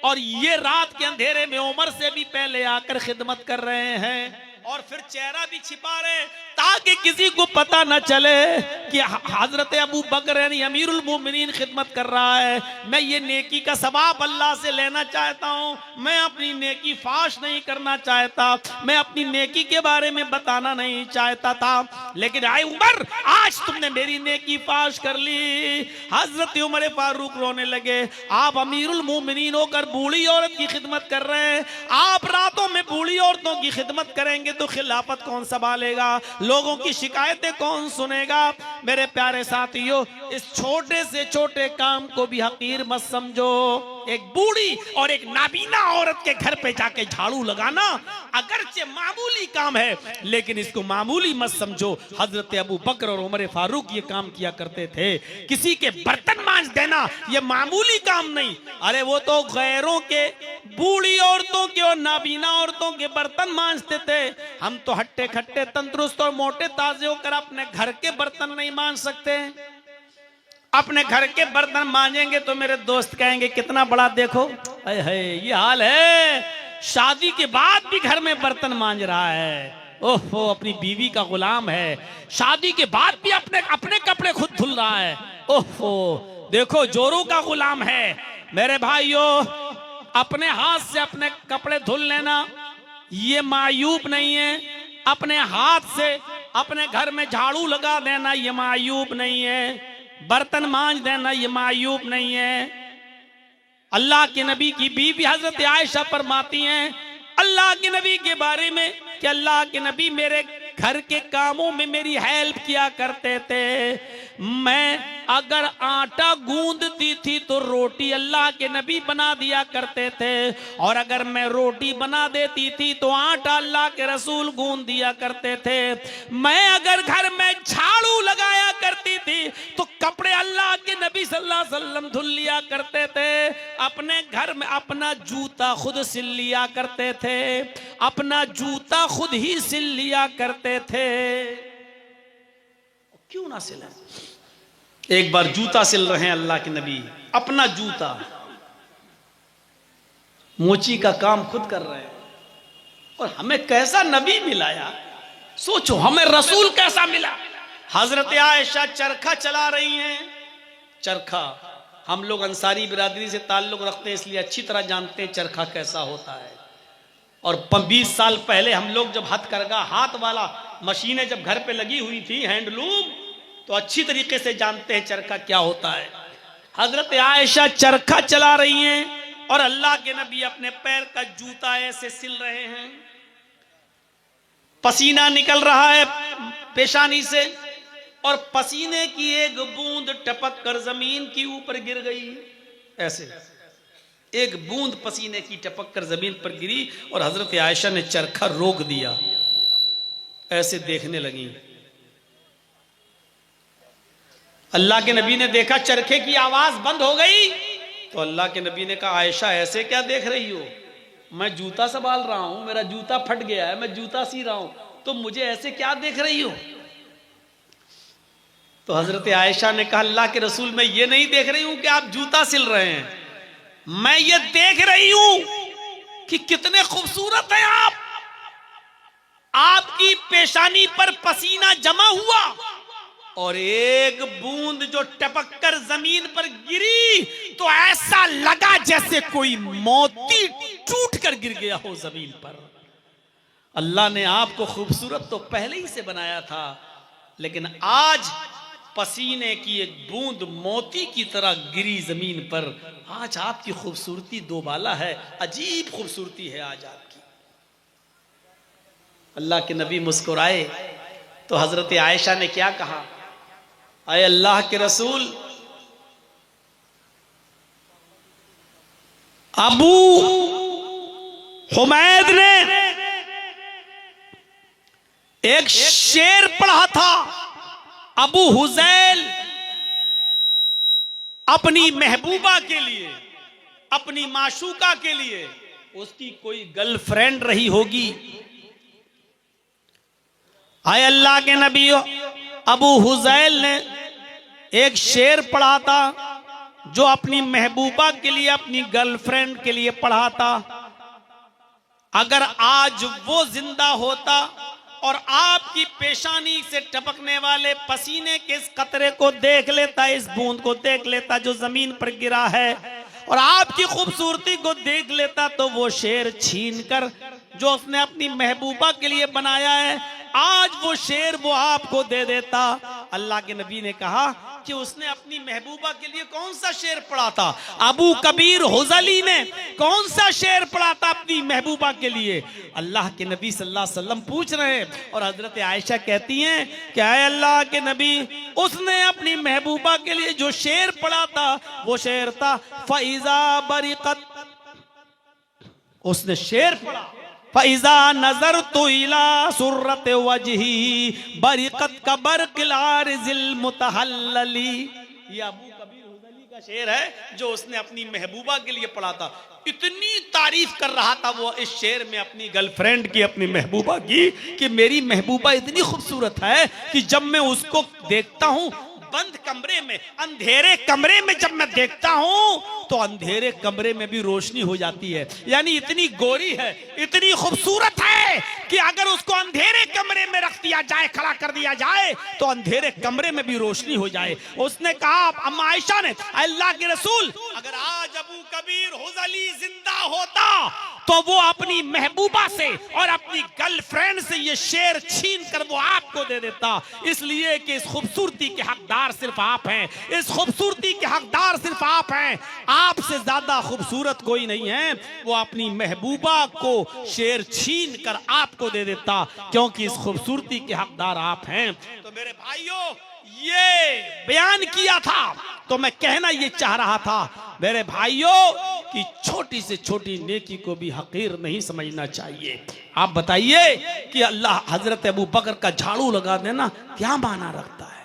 और ये रात के अंधेरे में उमर से भी पहले आकर खिदमत कर रहे हैं और फिर चेहरा भी छिपा रहे ताकि किसी को पता न चले कि हजरत अबू बकर यानी अमीरुल मोमिनीन खिदमत कर रहा है। मैं ये नेकी का सवाब अल्लाह से लेना चाहता हूँ, मैं अपनी नेकी फाश नहीं करना चाहता, मैं अपनी नेकी के बारे में बताना नहीं चाहता था, लेकिन आए उमर, आज तुमने मेरी नेकी फाश कर ली। हजरत उमर फारूक रोने लगे। आप अमीरुल मोमिनीन होकर बूढ़ी औरत की खिदमत कर रहे हैं, आप रातों में बूढ़ी औरतों की खिदमत करेंगे तो खिलाफत कौन संभालेगा, लोगों की शिकायतें कौन सुनेगा। मेरे प्यारे साथियों, इस छोटे से छोटे काम को भी हकीर मत समझो। एक बूढ़ी और एक नाबीना औरत के घर पे जाके झाड़ू लगाना अगरचे मामूली काम है, लेकिन इसको मामूली मत समझो। हजरत अबू बकर और उमर फारूक ये काम किया करते थे। किसी के बर्तन मांज देना ये मामूली काम नहीं, अरे वो तो गैरों के, बूढ़ी औरतों के और नाबीना औरतों के बर्तन मांजते थे। हम तो हट्टे खट्टे तंदुरुस्त और मोटे ताजे होकर अपने घर के बर्तन नहीं मांज सकते। अपने घर के बर्तन मांजेंगे तो मेरे दोस्त कहेंगे कितना बड़ा देखो, है ये हाल है, शादी के बाद भी घर में बर्तन मांज रहा है, ओहो अपनी बीवी का गुलाम है, शादी के बाद भी अपने कपड़े खुद धुल रहा है, ओहो देखो जोरों का गुलाम है। मेरे भाइयों, अपने हाथ से अपने कपड़े धुल लेना ये मायूब नहीं है, अपने हाथ से अपने घर में झाड़ू लगा देना ये मायूब नहीं है, बर्तन मांज देना ये मायूब नहीं है। अल्लाह के नबी की बीवी हजरत आयशा फरमाती हैं अल्लाह के नबी के बारे में कि अल्लाह के नबी मेरे घर के कामों में मेरी हेल्प किया करते थे। मैं अगर आटा गूंदती थी तो रोटी अल्लाह के नबी बना दिया करते थे, और अगर मैं रोटी बना देती थी तो आटा अल्लाह के रसूल गूंद दिया करते थे। मैं अगर घर में झाड़ू लगाया करती थी तो कपड़े अल्लाह के नबी सल्लल्लाहु अलैहि वसल्लम धुल लिया करते थे, अपने घर में अपना जूता खुद सिल लिया करते थे, अपना जूता खुद ही सिल लिया करते थे। क्यों ना सिले? एक बार जूता सिल रहे हैं अल्लाह के नबी, अपना जूता, मोची का काम खुद कर रहे हैं। और हमें कैसा नबी मिला यार, सोचो हमें रसूल कैसा मिला। हजरत आयशा चरखा चला रही हैं। चरखा, हम लोग अंसारी बिरादरी से ताल्लुक रखते हैं इसलिए अच्छी तरह जानते हैं चरखा कैसा होता है। और 20 साल पहले हम लोग जब हथकरघा हाथ वाला मशीनें जब घर पे लगी हुई थी, हैंडलूम, तो अच्छी तरीके से जानते हैं चरखा क्या होता है। हजरत आयशा चरखा चला रही हैं और अल्लाह के नबी अपने पैर का जूता ऐसे सिल रहे हैं। पसीना निकल रहा है पेशानी से और पसीने की एक बूंद टपक कर जमीन के ऊपर गिर गई। ऐसे एक बूंद पसीने की टपक कर जमीन पर गिरी और हजरत आयशा ने चरखा रोक दिया, ऐसे देखने लगी। अल्लाह के नबी ने देखा चरखे की आवाज बंद हो गई, तो अल्लाह के नबी ने कहा, आयशा ऐसे क्या देख रही हो? मैं जूता संभाल रहा हूं, मेरा जूता फट गया है, मैं जूता सी रहा हूं, तो मुझे ऐसे क्या देख रही हो? तो हजरत आयशा ने कहा, अल्लाह के रसूल, मैं ये नहीं देख रही हूं कि आप जूता सिल रहे हैं, मैं ये देख रही हूं कि कितने खूबसूरत हैं आप। आपकी पेशानी पर पसीना जमा हुआ और एक बूंद जो टपक कर जमीन पर गिरी तो ऐसा लगा जैसे कोई मोती टूट कर गिर गया हो जमीन पर। अल्लाह ने आपको खूबसूरत तो पहले ही से बनाया था, लेकिन आज पसीने की एक बूंद मोती की तरह गिरी जमीन पर। आज आपकी खूबसूरती दोबाला है, अजीब खूबसूरती है आज आपकी। अल्लाह के नबी मुस्कुराए तो हजरत आयशा ने क्या कहा, अय अल्लाह के रसूल, अबू हुमैद ने एक शेर पढ़ा था। अबू हुजैल अपनी महबूबा के लिए, अपनी माशूका के लिए, उसकी कोई गर्लफ्रेंड रही होगी। आए अल्लाह के नबी, अबू हुजैल ने एक शेर पढ़ा था जो अपनी महबूबा के लिए, अपनी गर्लफ्रेंड के लिए पढ़ा था। अगर आज वो जिंदा होता और आपकी पेशानी से टपकने वाले पसीने के इस कतरे को देख लेता, इस बूंद को देख लेता जो जमीन पर गिरा है, और आपकी खूबसूरती को देख लेता, तो वो शेर छीन कर जो उसने अपनी महबूबा के लिए बनाया है, आज वो शेर वो आपको दे देता। अल्लाह के नबी ने कहा कि उसने अपनी महबूबा के लिए कौन सा शेर पढ़ा था? अबू कबीर हुजली ने कौन सा शेर पढ़ा था अपनी महबूबा के लिए? अल्लाह के नबी सल्लल्लाहु अलैहि वसल्लम पूछ रहे हैं और हजरत आयशा कहती हैं कि आए अल्लाह के नबी, उसने अपनी महबूबा के लिए जो शेर पढ़ा था वो शेर था फैजा बरिकत। उसने शेर पढ़ा, फैजा नजर तो इला सुर्रत वजही बरिकत का बरकलार जिल मुतहल्लली। ये अबू कबीर हुजली का शेर है जो उसने अपनी महबूबा के लिए पढ़ा था। इतनी तारीफ कर रहा था वो इस शेर में अपनी गर्लफ्रेंड की, अपनी महबूबा की, कि मेरी महबूबा इतनी खूबसूरत है कि जब मैं उसको देखता हूं बंद कमरे में, अंधेरे कमरे में जब मैं देखता हूं तो अंधेरे कमरे में भी रोशनी हो जाती है। यानी इतनी गोरी है, इतनी खूबसूरत है कि अगर उसको अंधेरे कमरे में रख दिया जाए, खड़ा कर दिया जाए, तो अंधेरे कमरे में भी रोशनी हो जाए। उसने कहा, अम्मा आयशा ने, अल्लाह के रसूल, अगर आज अबू कबीर हुजली जिंदा होता तो वो अपनी महबूबा से और अपनी गर्लफ्रेंड से ये शेर छीन कर वो आपको दे देता, इसलिए कि इस खूबसूरती के हकदार सिर्फ आप हैं, इस खूबसूरती के हकदार सिर्फ आप हैं, आपसे ज्यादा खूबसूरत कोई नहीं है। वो अपनी महबूबा को शेर छीन कर आपको दे देता, क्योंकि इस खूबसूरती के हकदार आप हैं। तो मेरे भाइयों, ये बयान किया था तो मैं कहना ये चाह रहा था मेरे भाइयों कि छोटी से छोटी नेकी को भी हकीर नहीं समझना चाहिए। आप बताइए कि अल्लाह हजरत अबू बकर का झाड़ू लगा देना क्या माना रखता है?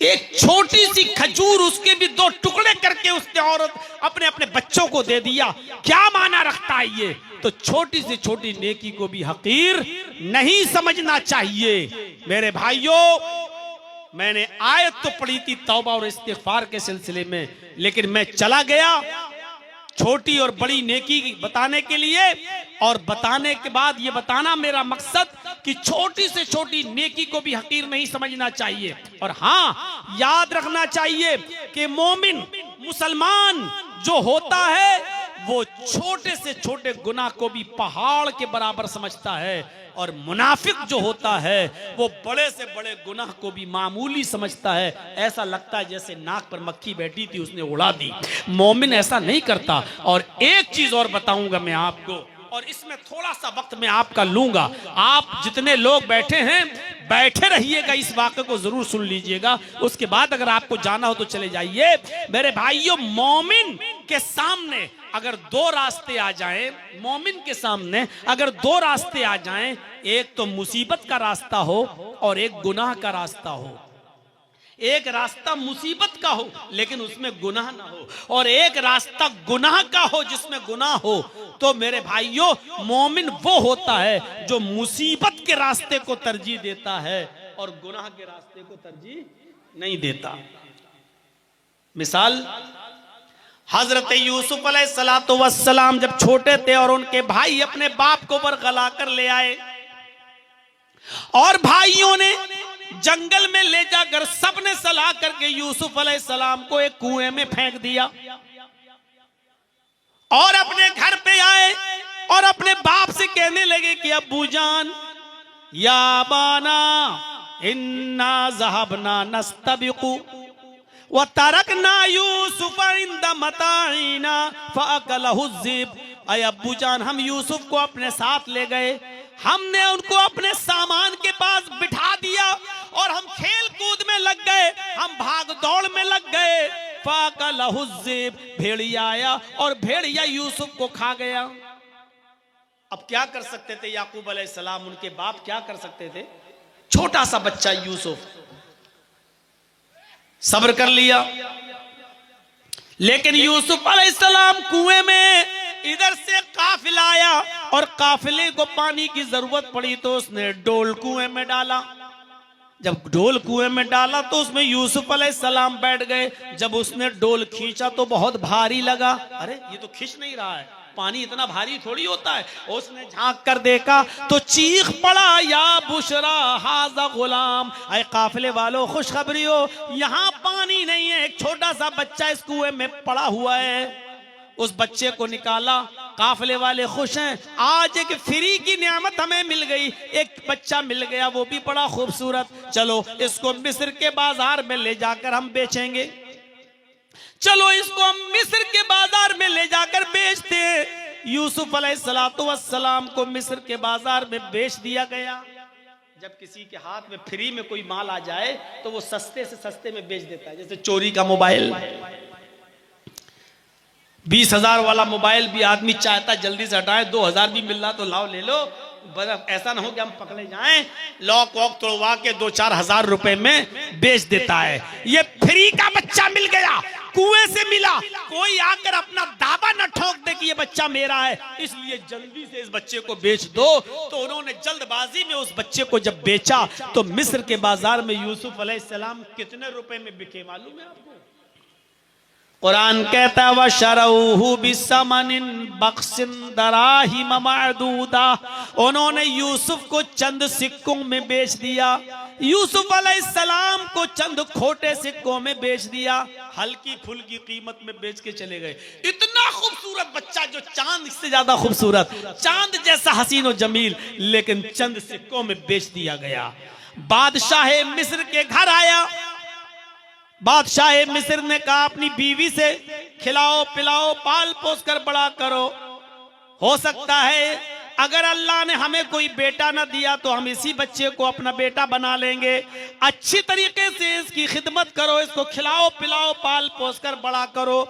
एक छोटी सी खजूर, उसके भी 2 टुकड़े करके उसने औरत अपने अपने बच्चों को दे दिया। क्या माना रखता है ये? तो छोटी से छोटी नेकी को भी हकीर नहीं समझना चाहिए। मेरे भाइयों, मैंने आयत तो पढ़ी थी तौबा और इस्तिग़फ़ार के सिलसिले में, लेकिन मैं चला गया छोटी और बड़ी नेकी बताने के लिए, और बताने के बाद ये बताना मेरा मकसद कि छोटी से छोटी नेकी को भी हकीर नहीं समझना चाहिए। और हाँ, याद रखना चाहिए कि मोमिन मुसलमान जो होता है वो छोटे से छोटे गुनाह को भी पहाड़ के बराबर समझता है, और मुनाफिक जो होता है वो बड़े से बड़े गुनाह को भी मामूली समझता है। ऐसा लगता है जैसे नाक पर मक्खी बैठी थी उसने उड़ा दी। मोमिन ऐसा नहीं करता। और एक चीज और बताऊंगा मैं आपको, और इसमें थोड़ा सा वक्त मैं आपका लूंगा। आप जितने लोग बैठे हैं बैठे रहिएगा, इस वाक़े को जरूर सुन लीजिएगा। उसके बाद अगर आपको जाना हो तो चले जाइए। मेरे भाइयों, मोमिन के सामने अगर 2 रास्ते आ जाएं, मोमिन के सामने अगर 2 रास्ते आ जाएं, एक तो मुसीबत का रास्ता हो और एक गुनाह का रास्ता हो। एक रास्ता मुसीबत का हो लेकिन उसमें गुनाह ना हो, और एक रास्ता गुनाह का हो जिसमें गुनाह हो, तो मेरे भाइयों, मोमिन वो होता है जो मुसीबत के रास्ते को तरजीह देता है और गुनाह के रास्ते को तरजीह नहीं देता। मिसाल, हजरत यूसुफ अलैहिस्सलातु वस्सलाम जब छोटे थे और उनके भाई अपने बाप को बरगला कर ले आए, और भाइयों ने जंगल में ले जाकर सबने सलाह करके यूसुफ अलैहिस्सलाम को एक कुएं में फेंक दिया, और अपने घर पे आए और अपने बाप से कहने लगे कि अब्बू जान, या बाना इन्ना ज़हबना नस्तबिकु व तरकना यूसुफ इंद मताइना फअकलहु ज़िब। अय अब्बू जान, हम यूसुफ को अपने साथ ले गए, हमने उनको अपने सामान के पास बिठा दिया और हम खेल कूद में लग गए, हम भाग दौड़ में लग गए। फअकलहु ज़िब, भेड़िया आया और भेड़िया यूसुफ को खा गया। अब क्या कर सकते थे याकूब अलैहिस्सलाम, उनके बाप क्या कर सकते थे? छोटा सा बच्चा यूसुफ सब्र कर लिया, लेकिन यूसुफ अलैहिस्सलाम कुएं में, इधर से काफिला आया और काफिले को पानी की जरूरत पड़ी तो उसने डोल कुएं में डाला। जब डोल कुएं में डाला तो उसमें यूसुफ अलैहिस्सलाम बैठ गए। जब उसने डोल खींचा तो बहुत भारी लगा। अरे ये तो खींच नहीं रहा है, पानी इतना भारी थोड़ी होता है। उसने झांक कर देखा तो चीख पड़ा, या बुशरा हाजा गुलाम, अय काफिले वालों खुशखबरी हो, यहाँ पानी नहीं है, एक छोटा सा बच्चा इस कुएं में पड़ा हुआ है। उस बच्चे को निकाला, काफिले वाले खुश हैं, आज एक फ्री की नियामत हमें मिल गई, एक बच्चा मिल गया, वो भी बड़ा खूबसूरत, चलो इसको मिस्र के बाजार में ले जाकर हम बेचेंगे, चलो इसको हम मिस्र के बाजार में ले जाकर बेचते हैं। यूसुफ अलैहिस्सलातु वस्सलाम को मिस्र के बाजार में बेच दिया गया। जब किसी के हाथ में फ्री में कोई माल आ जाए तो वो सस्ते से सस्ते में बेच देता है। जैसे चोरी का मोबाइल, 20,000 वाला मोबाइल भी आदमी चाहता जल्दी से हटाए, 2,000 भी मिल रहा तो लाओ ले लो। ऐसा ना हो कि हम पकड़े जाएं, लॉक वॉक तोड़वा के 2-4 हजार रुपए में बेच देता है। ये फ्री का बच्चा मिल गया, कुएं से मिला, कोई आकर अपना दावा न ठोक दे कि ये बच्चा मेरा है, इसलिए जल्दी से इस बच्चे को बेच दो। तो उन्होंने जल्दबाजी में उस बच्चे को जब बेचा तो मिस्र के बाजार में यूसुफ अलैहिस्सलाम कितने रुपए में बिके मालूम है आपको? कुरान कहता है वशरऊहु बिसमनिन बख्सिन दराहिम मअदूदा, उन्होंने यूसुफ को चंद सिक्कों में बेच दिया, यूसुफ अलैहिस्सलाम को चंद खोटे सिक्कों में बेच दिया, हल्की फुल्की कीमत में बेच के चले गए। इतना खूबसूरत बच्चा जो चांद से ज्यादा खूबसूरत, चांद जैसा हसीन और जमील, लेकिन चंद सिक्कों में बेच दिया गया। बादशाह मिस्र के घर आया, बादशाह मिस्र ने कहा अपनी बीवी से खिलाओ पिलाओ पाल पोस कर बड़ा करो, हो सकता है अगर अल्लाह ने हमें कोई बेटा ना दिया तो हम इसी बच्चे को अपना बेटा बना लेंगे, अच्छी तरीके से इसकी खिदमत करो, इसको खिलाओ पिलाओ पाल पोस कर बड़ा करो।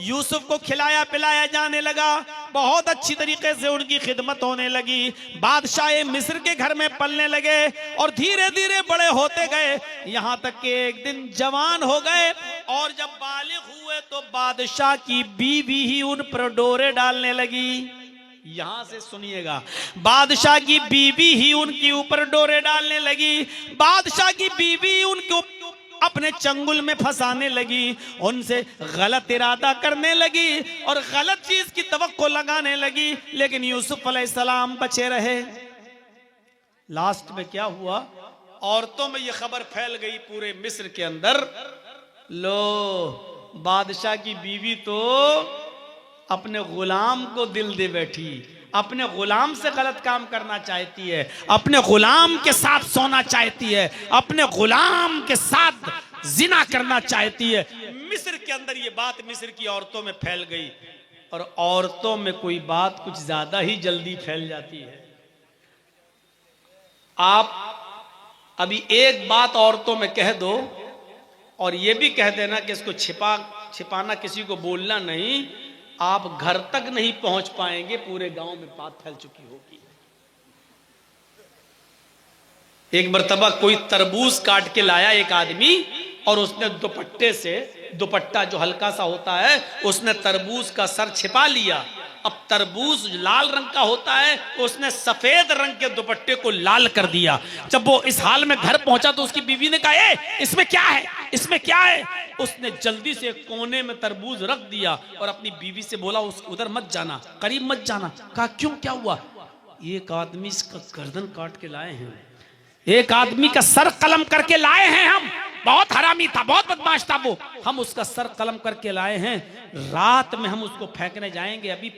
यूसुफ को खिलाया पिलाया जाने लगा। बहुत अच्छी तरीके से उनकी खिदमत होने लगी। बादशाह मिस्र के घर में पलने लगे और धीरे धीरे बड़े होते गए, यहां तक कि एक दिन जवान हो गए। और जब बालिग हुए तो बादशाह की बीवी ही उन पर डोरे डालने लगी। यहां से सुनिएगा, बादशाह की बीवी ही उनके ऊपर डोरे डालने लगी। बादशाह की बीवी उनको अपने चंगुल में फंसाने लगी, उनसे गलत इरादा करने लगी और गलत चीज की तवक्को लगाने लगी। लेकिन यूसुफ अलैहिस्सलाम बचे रहे। लास्ट में क्या हुआ, औरतों में यह खबर फैल गई पूरे मिस्र के अंदर, लो बादशाह की बीवी तो अपने गुलाम को दिल दे बैठी, अपने गुलाम से गलत काम करना चाहती है, अपने गुलाम के साथ सोना चाहती है, अपने गुलाम के साथ जिना करना चाहती है। मिस्र के अंदर ये बात मिस्र की औरतों में फैल गई। और औरतों में कोई बात कुछ ज्यादा ही जल्दी फैल जाती है। आप अभी एक बात औरतों में कह दो और ये भी कह देना कि इसको छिपाना, किसी को बोलना नहीं, आप घर तक नहीं पहुंच पाएंगे, पूरे गांव में बात फैल चुकी होगी। एक मर्तबा कोई तरबूज काट के लाया एक आदमी और उसने दुपट्टे से, दुपट्टा जो हल्का सा होता है, उसने तरबूज का सर छिपा लिया। अब तरबूज लाल रंग का होता है, उसने सफेद रंग के दुपट्टे को लाल कर दिया। जब वो इस हाल में घर पहुंचा तो उसकी बीवी ने कहा, ए, इसमें क्या है, इसमें क्या है? उसने जल्दी से कोने में तरबूज रख दिया और अपनी बीवी से बोला, उधर मत जाना, करीब मत जाना। कहा क्यों, क्या हुआ? एक आदमी इसका गर्दन काट के लाए हैं, एक आदमी का सर कलम करके लाए हैं हम। बहुत हरामी था, बहुत बदमाश था वो, हम उसका सर कलम करके लाए हैं। रात में हम उसको फेंकने जाएंगे, अभी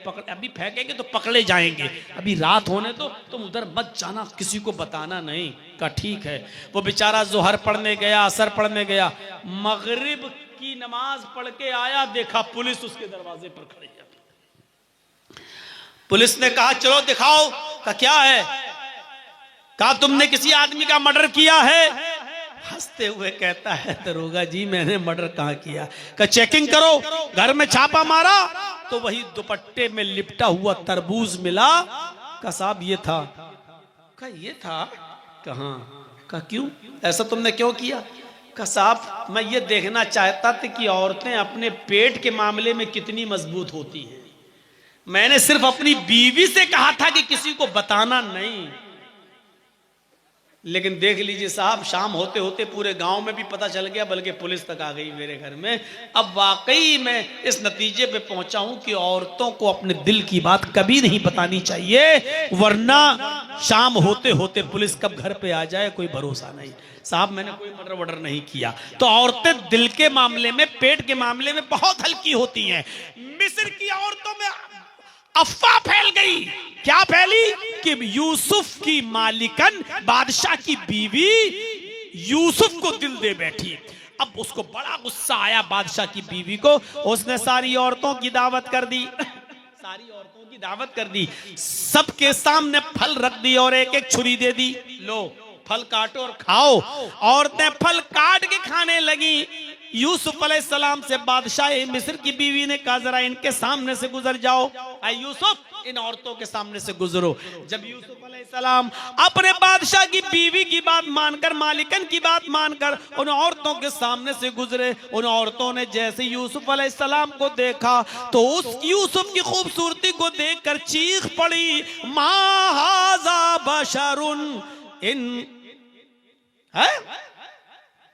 फेंकेंगे तो पकड़े जाएंगे, अभी रात होने दो, तुम उधर मत जाना, किसी को बताना नहीं। का ठीक है। वो बेचारा जोहर पढ़ने गया, असर पढ़ने गया, मगरिब की नमाज पढ़ के आया, देखा पुलिस उसके दरवाजे पर खड़ी है। पुलिस ने कहा चलो दिखाओ। का क्या है? कहा तुमने किसी आदमी का मर्डर किया है। हंसते हुए कहता है, दरोगा जी मैंने मर्डर कहां किया। का चेकिंग करो। घर में छापा मारा तो वही दुपट्टे में लिपटा हुआ तरबूज मिला। का साहब ये था। का ये था। कहां? का क्यों, ऐसा तुमने क्यों किया? का साहब मैं ये देखना चाहता था कि औरतें अपने पेट के मामले में कितनी मजबूत होती हैं। मैंने सिर्फ अपनी बीवी से कहा था कि किसी को बताना नहीं। लेकिन देख लीजिए साहब, शाम होते होते पूरे गांव में भी पता चल गया, बल्कि पुलिस तक आ गई मेरे घर में। अब वाकई मैं इस नतीजे पे पहुंचा हूं कि औरतों को अपने दिल की बात कभी नहीं बतानी चाहिए, वरना शाम होते होते पुलिस कब घर पे आ जाए कोई भरोसा नहीं। साहब मैंने कोई मर्डर वर्डर नहीं किया। तो औरतें दिल के मामले में, पेट के मामले में बहुत हल्की होती हैं। मिस्र की औरतों में अफवाह फैल गई। क्या फैली? कि यूसुफ की मालिकन, बादशाह की बीवी यूसुफ को दिल दे बैठी। अब उसको बड़ा गुस्सा आया बादशाह की बीवी को। उसने सारी औरतों की दावत कर दी, सारी औरतों की दावत कर दी, सबके सामने फल रख दी और एक एक छुरी दे दी, लो फल काटो और खाओ। औरतें फल काट के खाने लगी। यूसुफ अलैहिस्सलाम से बादशाह मिस्र की बीवी ने कहा जरा इनके सामने से गुजर जाओ। यूसुफ इन औरतों के सामने से गुजरो। जब यूसुफ अलैहिस्सलाम अपने बादशाह की बीवी की बात मानकर, मालिकन की बात मानकर उन औरतों के सामने से गुजरे, उन औरतों ने जैसे यूसुफ अलैहिस्सलाम को देखा तो उस यूसुफ की खूबसूरती को देखकर चीख पड़ी, मा हाज़ा बशरुन, इन है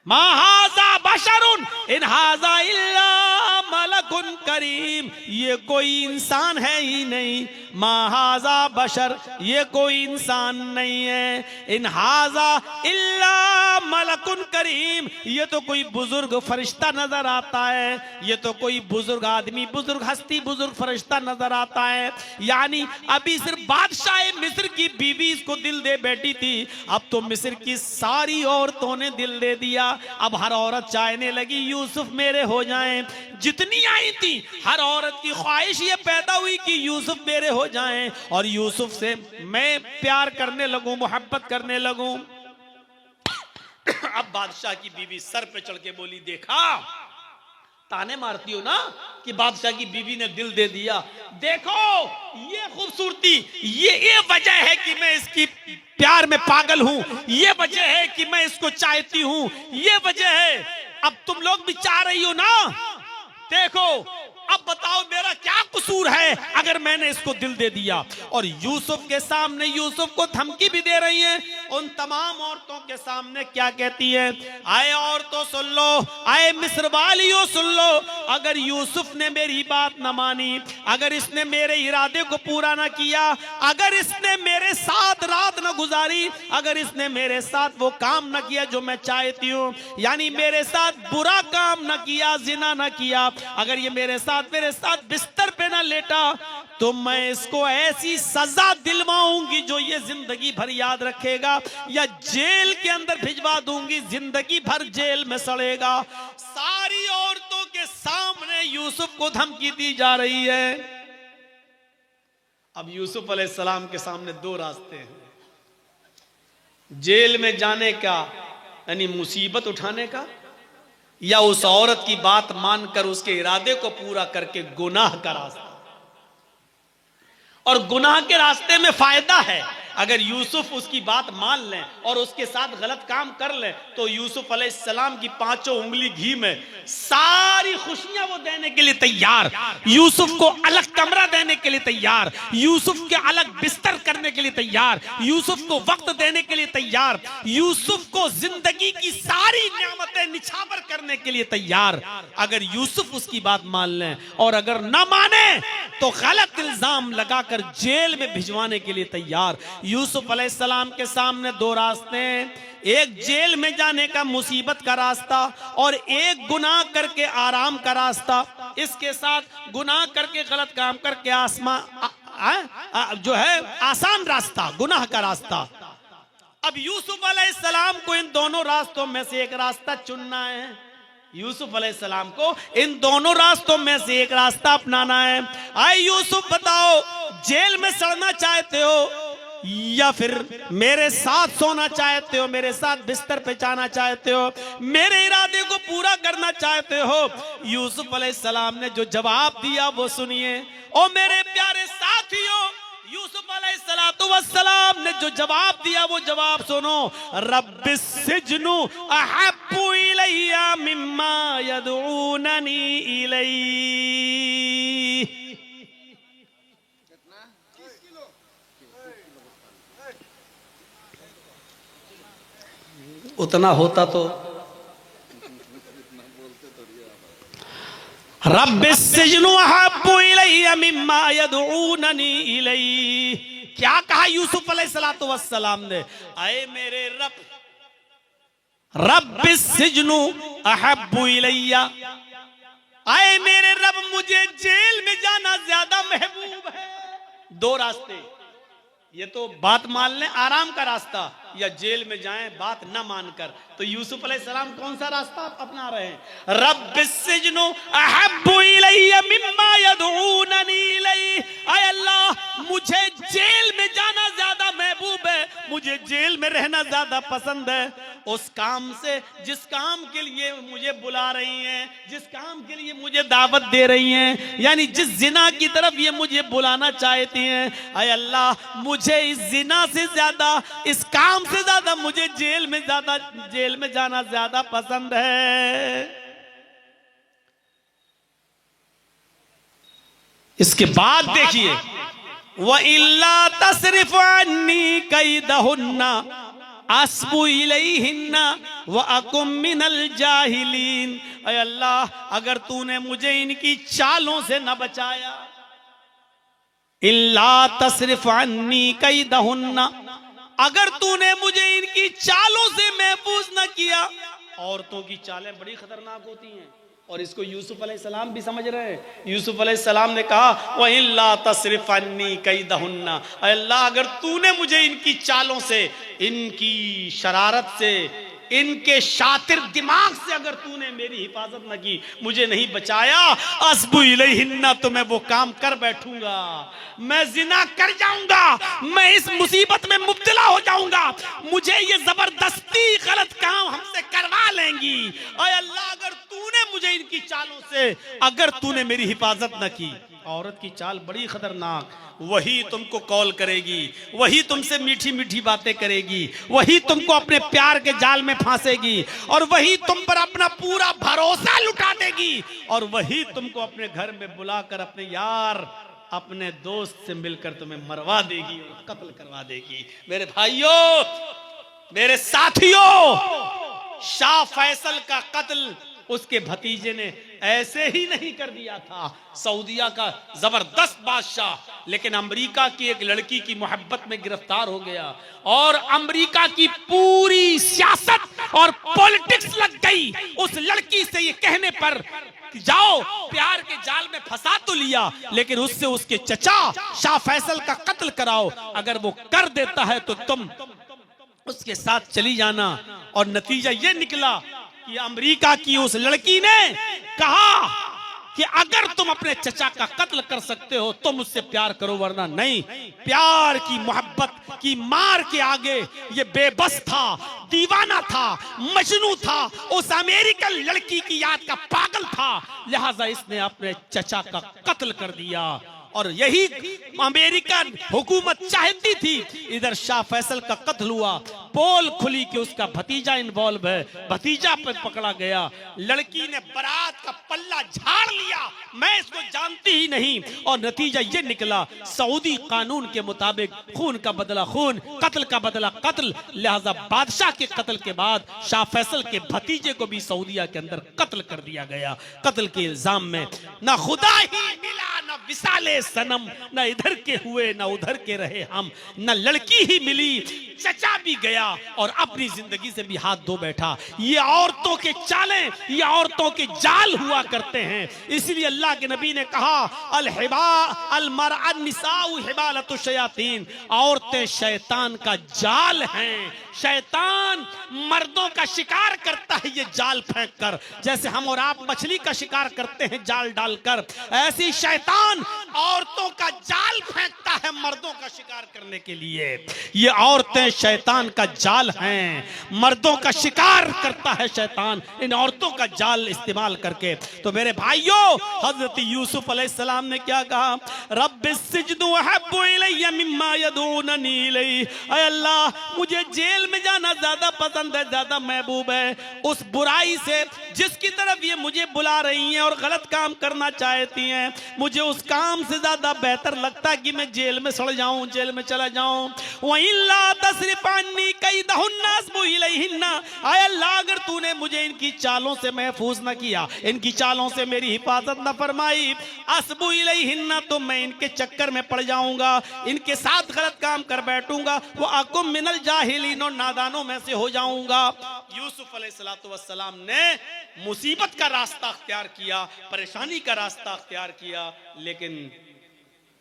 मा हाज़ा बशरुन इन हाज़ा इल्ला मलकुन करीम। ये कोई इंसान है ही नहीं। मा हाज़ा बशर, ये कोई इंसान नहीं है। इन हाज़ा इल्ला मलकुन करीम, ये तो कोई बुजुर्ग फरिश्ता नजर आता है। ये तो कोई बुजुर्ग आदमी, बुजुर्ग हस्ती, बुजुर्ग फरिश्ता नजर आता है। यानी अभी सिर्फ बादशाह मिस्र की बीवी इसको दिल दे बैठी थी, अब तो मिस्र की सारी औरतों ने दिल दे दिया। अब हर औरत चाहने लगी यूसुफ मेरे हो जाएं। जितनी आई थी हर औरत की ख्वाहिश ये पैदा हुई कि यूसुफ मेरे हो जाएं और यूसुफ से मैं प्यार करने लगूं, मोहब्बत करने लगूं। अब बादशाह की बीवी सर पे चढ़ के बोली, देखा ताने मारती हो ना, कि बादशाह की बीवी ने दिल दे दिया। देखो ये खूबसूरती, ये वजह है कि मैं इसकी प्यार में पागल हूं, ये वजह है कि मैं इसको चाहती हूं, ये वजह है। अब तुम लोग भी चाह रही हो ना, देखो अब बताओ मेरा क्या कसूर है अगर मैंने इसको दिल दे दिया। और यूसुफ के सामने यूसुफ को धमकी भी दे रही है। उन तमाम औरतों के सामने क्या कहती है, आए औरतों सुन लो, आए मिस्र वालियों सुन लो, अगर यूसुफ ने मेरी बात न मानी, अगर इसने मेरे इरादे को पूरा न किया, अगर इसने मेरे साथ रात न गुजारी, अगर इसने मेरे साथ वो काम न किया जो मैं चाहती हूँ, यानी मेरे साथ बुरा काम न किया, जिना न किया, अगर ये मेरे साथ बिस्तर पे ना लेटा, तो मैं इसको ऐसी सजा दिलवाऊंगी जो ये जिंदगी भर याद रखेगा, या जेल के अंदर भिजवा दूंगी, जिंदगी भर जेल में सड़ेगा। सारी औरतों के सामने यूसुफ को धमकी दी जा रही है। अब यूसुफ अलैहिस्सलाम के सामने दो रास्ते हैं, जेल में जाने का यानी मुसीबत उठाने का, या उस औरत की बात मानकर उसके इरादे को पूरा करके गुनाह का रास्ता। और गुनाह के रास्ते में फायदा है, अगर यूसुफ उसकी बात मान लें और उसके साथ गलत काम कर लें, तो यूसुफ अलैहिस्सलाम की पांचों उंगली घी में सारी खुशियां वो देने के लिए तैयार, यूसुफ को अलग कमरा देने के लिए तैयार, यूसुफ के अलग बिस्तर करने के लिए तैयार, यूसुफ को वक्त देने के लिए तैयार, यूसुफ को जिंदगी की सारी नियामतें निछावर करने के लिए तैयार। अगर यूसुफ उसकी बात मान लें, और अगर ना माने तो गलत इल्जाम लगाकर जेल में भिजवाने के लिए तैयार। यूसुफ अलैहिस्सलाम के सामने दो रास्ते हैं, एक जेल में जाने का मुसीबत का रास्ता, और एक गुनाह करके आराम का रास्ता। इसके साथ गुनाह करके गलत काम करके जो है आसान रास्ता, गुनाह का रास्ता। अब यूसुफ अलैहिस्सलाम को इन दोनों रास्तों में से एक रास्ता चुनना है। यूसुफ अलैहिस्सलाम को इन दोनों रास्तों में से एक रास्ता अपनाना है। आए यूसुफ बताओ, जेल में सड़ना चाहते हो या फिर मेरे साथ सोना चाहते हो, मेरे साथ बिस्तर पे जाना चाहते हो, मेरे इरादे को पूरा करना चाहते हो? यूसुफ अलैहिस्सलाम ने जो जवाब दिया वो सुनिए। ओ मेरे प्यारे साथियों, यूसुफ अलैहिस्सलाम ने जो जवाब दिया वो जवाब सुनो। रब्बिस सिजनु अहब्बु इलैया मिम्मा यदऊननी इलैहि। उतना होता तो रब्बिस सिजनु अहब्बु इलैया मिम्मा यदऊननी इलैहि। क्या कहा यूसुफ अलैहिस्सलाम ने? आए मेरे रब, रब्बिस सिजनु अहब्बु इलैया, आए मेरे रब मुझे जेल में जाना ज्यादा महबूब है। दो रास्ते, ये तो बात मान लें आराम का रास्ता, या जेल में जाएं बात न मानकर। तो यूसुफ अलैहिस्सलाम कौन सा रास्ता अपना रहे हैं? रब्बिस सिजनु अहब्बु इलैया मिम्मा यदऊननी इलैहि। आय अल्लाह, मुझे जेल में जाना ज्यादा महबूब है, मुझे जेल में रहना ज्यादा पसंद है उस काम से जिस काम के लिए मुझे बुला रही हैं, जिस काम के लिए मुझे दावत दे रही हैं, यानी जिस जिना की तरफ ये मुझे बुलाना चाहती हैं। आय अल्लाह, मुझे इस जिना से ज्यादा, इस काम से ज्यादा मुझे जेल में जाना ज्यादा पसंद है। इसके बाद देखिए, व इल्ला तसरिफ अन्नी कैदहुन्ना अस्बु इलैहिन्ना व अकुम मिनल जाहिलीन। ऐ अल्लाह, अगर तूने मुझे इनकी चालों से न बचाया, इल्ला तसरिफ अन्नी कैदहुन्ना, अगर तूने मुझे इनकी चालों से महफूज न किया। औरतों की चालें बड़ी खतरनाक होती हैं, और इसको यूसुफ अलैहिस्सलाम भी समझ रहे हैं। यूसुफ अलैहिस्सलाम ने कहा, वइल्ला तसरिफ अन्नी कैदहुन्ना, अल्लाह अगर तूने मुझे इनकी चालों से, इनकी शरारत से, इनके शातिर दिमाग से अगर तूने मेरी हिफाजत न की, मुझे नहीं बचाया, अस्बु इलैहिन्ना, तो मैं वो काम कर बैठूंगा, मैं जिना कर जाऊंगा, मैं इस मुसीबत में मुब्तला हो जाऊंगा, मुझे ये जबरदस्ती गलत काम हमसे करवा लेंगी। ऐ अल्लाह, अगर तूने मुझे इनकी चालों से अगर तूने मेरी हिफाजत न की। औरत की चाल बड़ी खतरनाक, वही तुमको कॉल करेगी, वही तुमसे मीठी मीठी बातें करेगी, वही तुमको अपने प्यार के जाल में फांसेगी, और वही तुम पर अपना पूरा भरोसा लुटा देगी, और वही तुमको अपने घर में बुलाकर अपने यार, अपने दोस्त से मिलकर तुम्हें मरवा देगी और कत्ल करवा देगी। मेरे भाइयों, मेरे साथियों, शाह फैसल का कत्ल उसके भतीजे ने ऐसे ही नहीं कर दिया था। सऊदिया का जबरदस्त बादशाह, लेकिन अमेरिका की एक लड़की की मोहब्बत में गिरफ्तार हो गया, और अमेरिका की पूरी सियासत और पॉलिटिक्स लग गई उस लड़की से ये कहने पर कि जाओ प्यार के जाल में फंसा तो लिया, लेकिन उससे उसके चचा शाह फैसल का कत्ल कराओ। अगर वो कर देता है तो तुम उसके साथ चली जाना। और नतीजा ये निकला कि अमेरिका की उस लड़की ने कहा कि अगर तुम अपने चचा का कत्ल कर सकते हो तो मुझसे प्यार करो, वरना नहीं। प्यार की मोहब्बत की मार के आगे ये बेबस था, दीवाना था, मजनू था, उस अमेरिकन लड़की की याद का पागल था, लिहाजा इसने अपने चचा का कत्ल कर दिया। और यही अमेरिकन हुकूमत चाहती थी। इधर शाह फैसल का कत्ल हुआ, पोल खुली कि उसका भतीजा इन्वॉल्व है, भतीजा पे पकड़ा गया। लड़की ने बारात का पल्ला झाड़ लिया, मैं इसको जानती ही नहीं, और नतीजा ये निकला सऊदी कानून के मुताबिक खून का बदला खून, कत्ल का बदला कत्ल। लिहाजा बादशाह के कत्ल के बाद शाह फैसल के भतीजे को भी सऊदिया के अंदर कत्ल कर दिया गया, कत्ल के इल्जाम में। ना खुदा ही मिला, ना विसाले सनम, न इधर के हुए न उधर के रहे हम, न लड़की ही मिली, चचा भी गया और अपनी जिंदगी से भी हाथ धो बैठा। ये औरतों के चालें, ये औरतों के जाल हुआ करते हैं। इसलिए अल्लाह के नबी ने कहा निसाउ हिबालतु शयातीन, औरतें शैतान का जाल हैं। शैतान मर्दों का शिकार करता है ये जाल फेंक कर, जैसे हम और आप मछली का शिकार करते हैं जाल डालकर, ऐसी शैतान औरतों का जाल फेंकता है मर्दों का शिकार करने के लिए। ये औरतें शैतान का जाल हैं, मर्दों का शिकार करता है शैतान इन औरतों का जाल इस्तेमाल करके। तो मेरे भाइयों, हजरत यूसुफ अलैहिस्सलाम ने क्या कहा? रब्बिस सिज्नु अहब्बु इलैया मिम्मा यदूननी इलैहि, ऐ अल्लाह मुझे जेल में जाना ज्यादा पसंद है, ज्यादा महबूब है उस बुराई से जिसकी तरफ ये मुझे बुला रही हैं और गलत काम करना चाहती हैं। मुझे उस काम से ज्यादा बेहतर लगता है कि मैं जेल में सड़ जाऊं, जेल में चला जाऊं। वइल्ला तस्रिफानी कैदहुन्ना अस्बु इलैहिन्ना, ऐ अल्लाह अगर तूने मुझे इनकी चालों से महफूज न किया, इनकी चालों से मेरी हिफाजत न फरमाई, अस्बु इलैहिन्ना तो मैं इनके चक्कर में पड़ जाऊंगा, इनके साथ गलत काम कर बैठूंगा, वो अकुम मिनल जाहिलीन, नादानों में से हो जाऊंगा। यूसुफ अलैहिस्सलातु वस्सलाम ने मुसीबत का रास्ता अख्तियार किया, परेशानी का रास्ता अख्तियार किया, लेकिन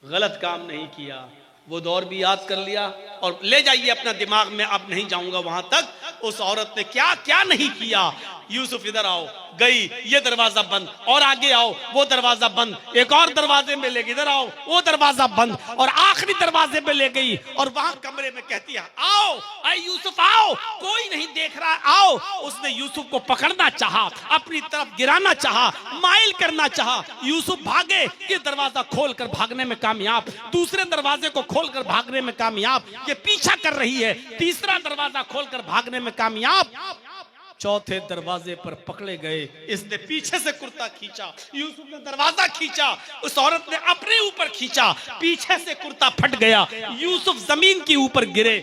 गलत काम नहीं किया। वो दौर भी याद कर लिया और ले जाइए अपना दिमाग में, अब नहीं जाऊंगा वहां तक। उस औरत ने क्या क्या नहीं किया। यूसुफ इधर आओ, गई, ये दरवाजा बंद, और आगे आओ, वो दरवाजा बंद, एक और दरवाजे में ले गई, इधर आओ, वो दरवाजा बंद, और आखिरी दरवाजे में ले गई और वहां कमरे में कहती है आओ, अरे यूसुफ आओ, कोई नहीं देख रहा, आओ। उसने यूसुफ को पकड़ना चाहा, अपनी तरफ गिराना चाहा, माइल करना चाहा। यूसुफ भागे, ये दरवाजा खोलकर भागने में कामयाब, दूसरे दरवाजे को खोलकर भागने में कामयाब, ये पीछा कर रही है, तीसरा दरवाजा खोलकर भागने में कामयाब, चौथे दरवाजे पर पकड़े गए। इसने पीछे से कुर्ता खींचा, यूसुफ ने दरवाजा खींचा, उस औरत ने अपने ऊपर खींचा, पीछे से कुर्ता फट गया, यूसुफ जमीन के ऊपर गिरे,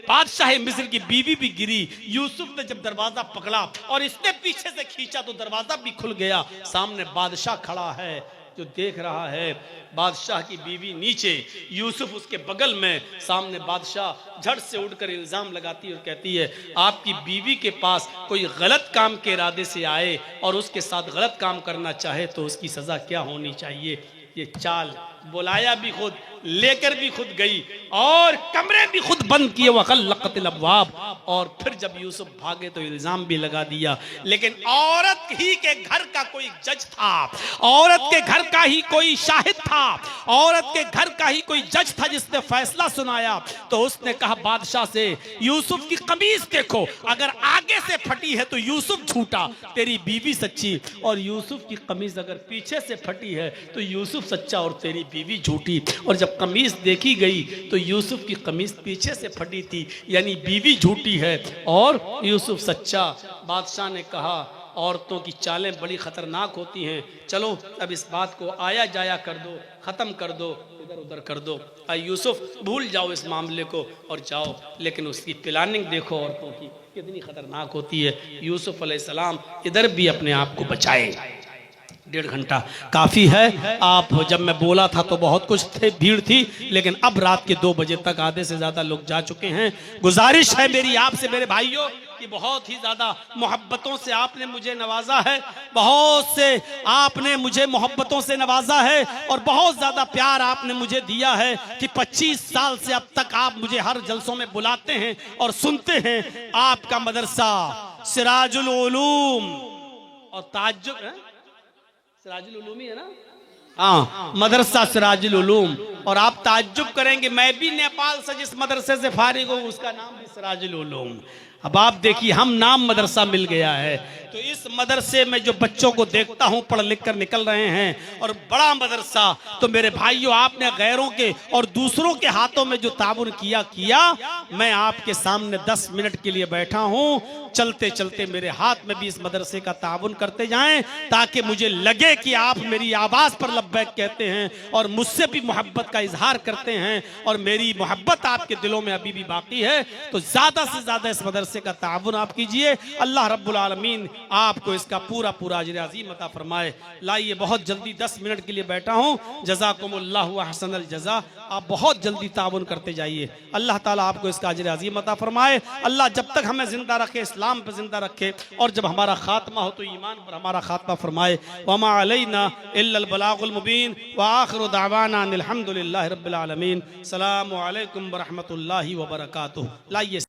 बादशाह मिस्र की बीवी भी गिरी। यूसुफ ने जब दरवाजा पकड़ा और इसने पीछे से खींचा तो दरवाजा भी खुल गया। सामने बादशाह खड़ा है जो देख रहा है, बादशाह की बीवी नीचे, यूसुफ उसके बगल में, सामने बादशाह झट से उठकर इल्जाम लगाती है और कहती है आपकी बीवी के पास कोई गलत काम के इरादे से आए और उसके साथ गलत काम करना चाहे तो उसकी सजा क्या होनी चाहिए। ये चाल, बुलाया भी खुद, लेकर भी खुद गई और कमरे भी खुद बंद किए, वग़ल्क़तिल अब्वाब। और फिर जब यूसुफ भागे तो इल्जाम भी लगा दिया। लेकिन औरत ही के घर का कोई जज था, औरत के घर का ही कोई शाहिद था, औरत के घर का ही कोई जज था जिसने फैसला सुनाया। तो उसने कहा बादशाह से, यूसुफ की कमीज देखो, अगर आगे से फटी है तो यूसुफ झूठा, तेरी बीवी सच्ची, और यूसुफ की कमीज अगर पीछे से फटी है तो यूसुफ सच्चा और तेरी बीवी झूठी। और जब कमीज देखी गई तो यूसुफ की कमीज पीछे से फटी थी, यानी बीवी झूठी है और यूसुफ सच्चा। बादशाह ने कहा औरतों की चालें बड़ी खतरनाक होती हैं, चलो अब इस बात को आया जाया कर दो, ख़त्म कर दो, इधर उधर कर दो। यूसुफ भूल जाओ इस मामले को और जाओ। लेकिन उसकी प्लानिंग देखो औरतों की कितनी खतरनाक होती है। यूसुफ अलैहिस्सलाम इधर भी अपने आप को बचाए। 1.5 घंटा काफ़ी है। आप जब मैं बोला था तो बहुत कुछ थे, भीड़ थी, लेकिन अब रात के 2 बजे तक आधे से ज़्यादा लोग जा चुके हैं। गुजारिश है मेरी आपसे मेरे भाइयों कि बहुत ही ज़्यादा मोहब्बतों से आपने मुझे नवाजा है, बहुत से आपने मुझे मोहब्बतों से नवाजा है और बहुत ज़्यादा प्यार आपने मुझे दिया है कि 25 साल से अब तक आप मुझे हर जलसों में बुलाते हैं और सुनते हैं। आपका मदरसा सिराजुल उलूम और ताज्जुब है, सिराजुल उलूम ही है ना, हाँ, मदरसा सिराजुल उलूम। और आप ताज्जुब करेंगे, मैं भी नेपाल से जिस मदरसे से फारिग हूँ उसका नाम भी सिराजुल उलूम। अब आप देखिए, हम नाम मदरसा मिल गया है। तो इस मदरसे में जो बच्चों को देखता हूँ पढ़ लिख कर निकल रहे हैं, और बड़ा मदरसा, तो मेरे भाइयों आपने गैरों के और दूसरों के हाथों में जो ताबुन किया, मैं आपके सामने 10 मिनट के लिए बैठा हूँ। चलते चलते मेरे हाथ में भी इस मदरसे का ताबुन करते जाएं, ताकि मुझे लगे कि आप मेरी आवाज़ पर लब्बैक कहते हैं और मुझसे भी मोहब्बत का इजहार करते हैं, और मेरी मोहब्बत आपके दिलों में अभी भी बाकी है। तो ज़्यादा से ज़्यादा इस मदरसे का ताबुन आप कीजिए। अल्लाह रब्बुल आलमीन आपको इसका पूरा अजर अज़ीम अता फरमाए। लाइए, बहुत जल्दी 10 मिनट के लिए बैठा हूँ। जज़ाकुमुल्लाहु अहसनल जज़ा। आप बहुत जल्दी ताबुन करते जाइए। अल्लाह ताला आपको इसका अजर अज़ीम अता फरमाए। अल्लाह जब तक हमें ज़िंदा रखे, इस्लाम पर ज़िंदा रखे, और जब हमारा खात्मा हो तो ईमान पर हमारा खात्मा फरमाए। वमा अलैना इल्लल बलागुल मुबीन व आखिरु दावाना अनिल हम्दुलिल्लाहि रब्बिल आलमीन। अस्सलामु अलैकुम व रहमतुल्लाहि व बरकातुहू। लाइए।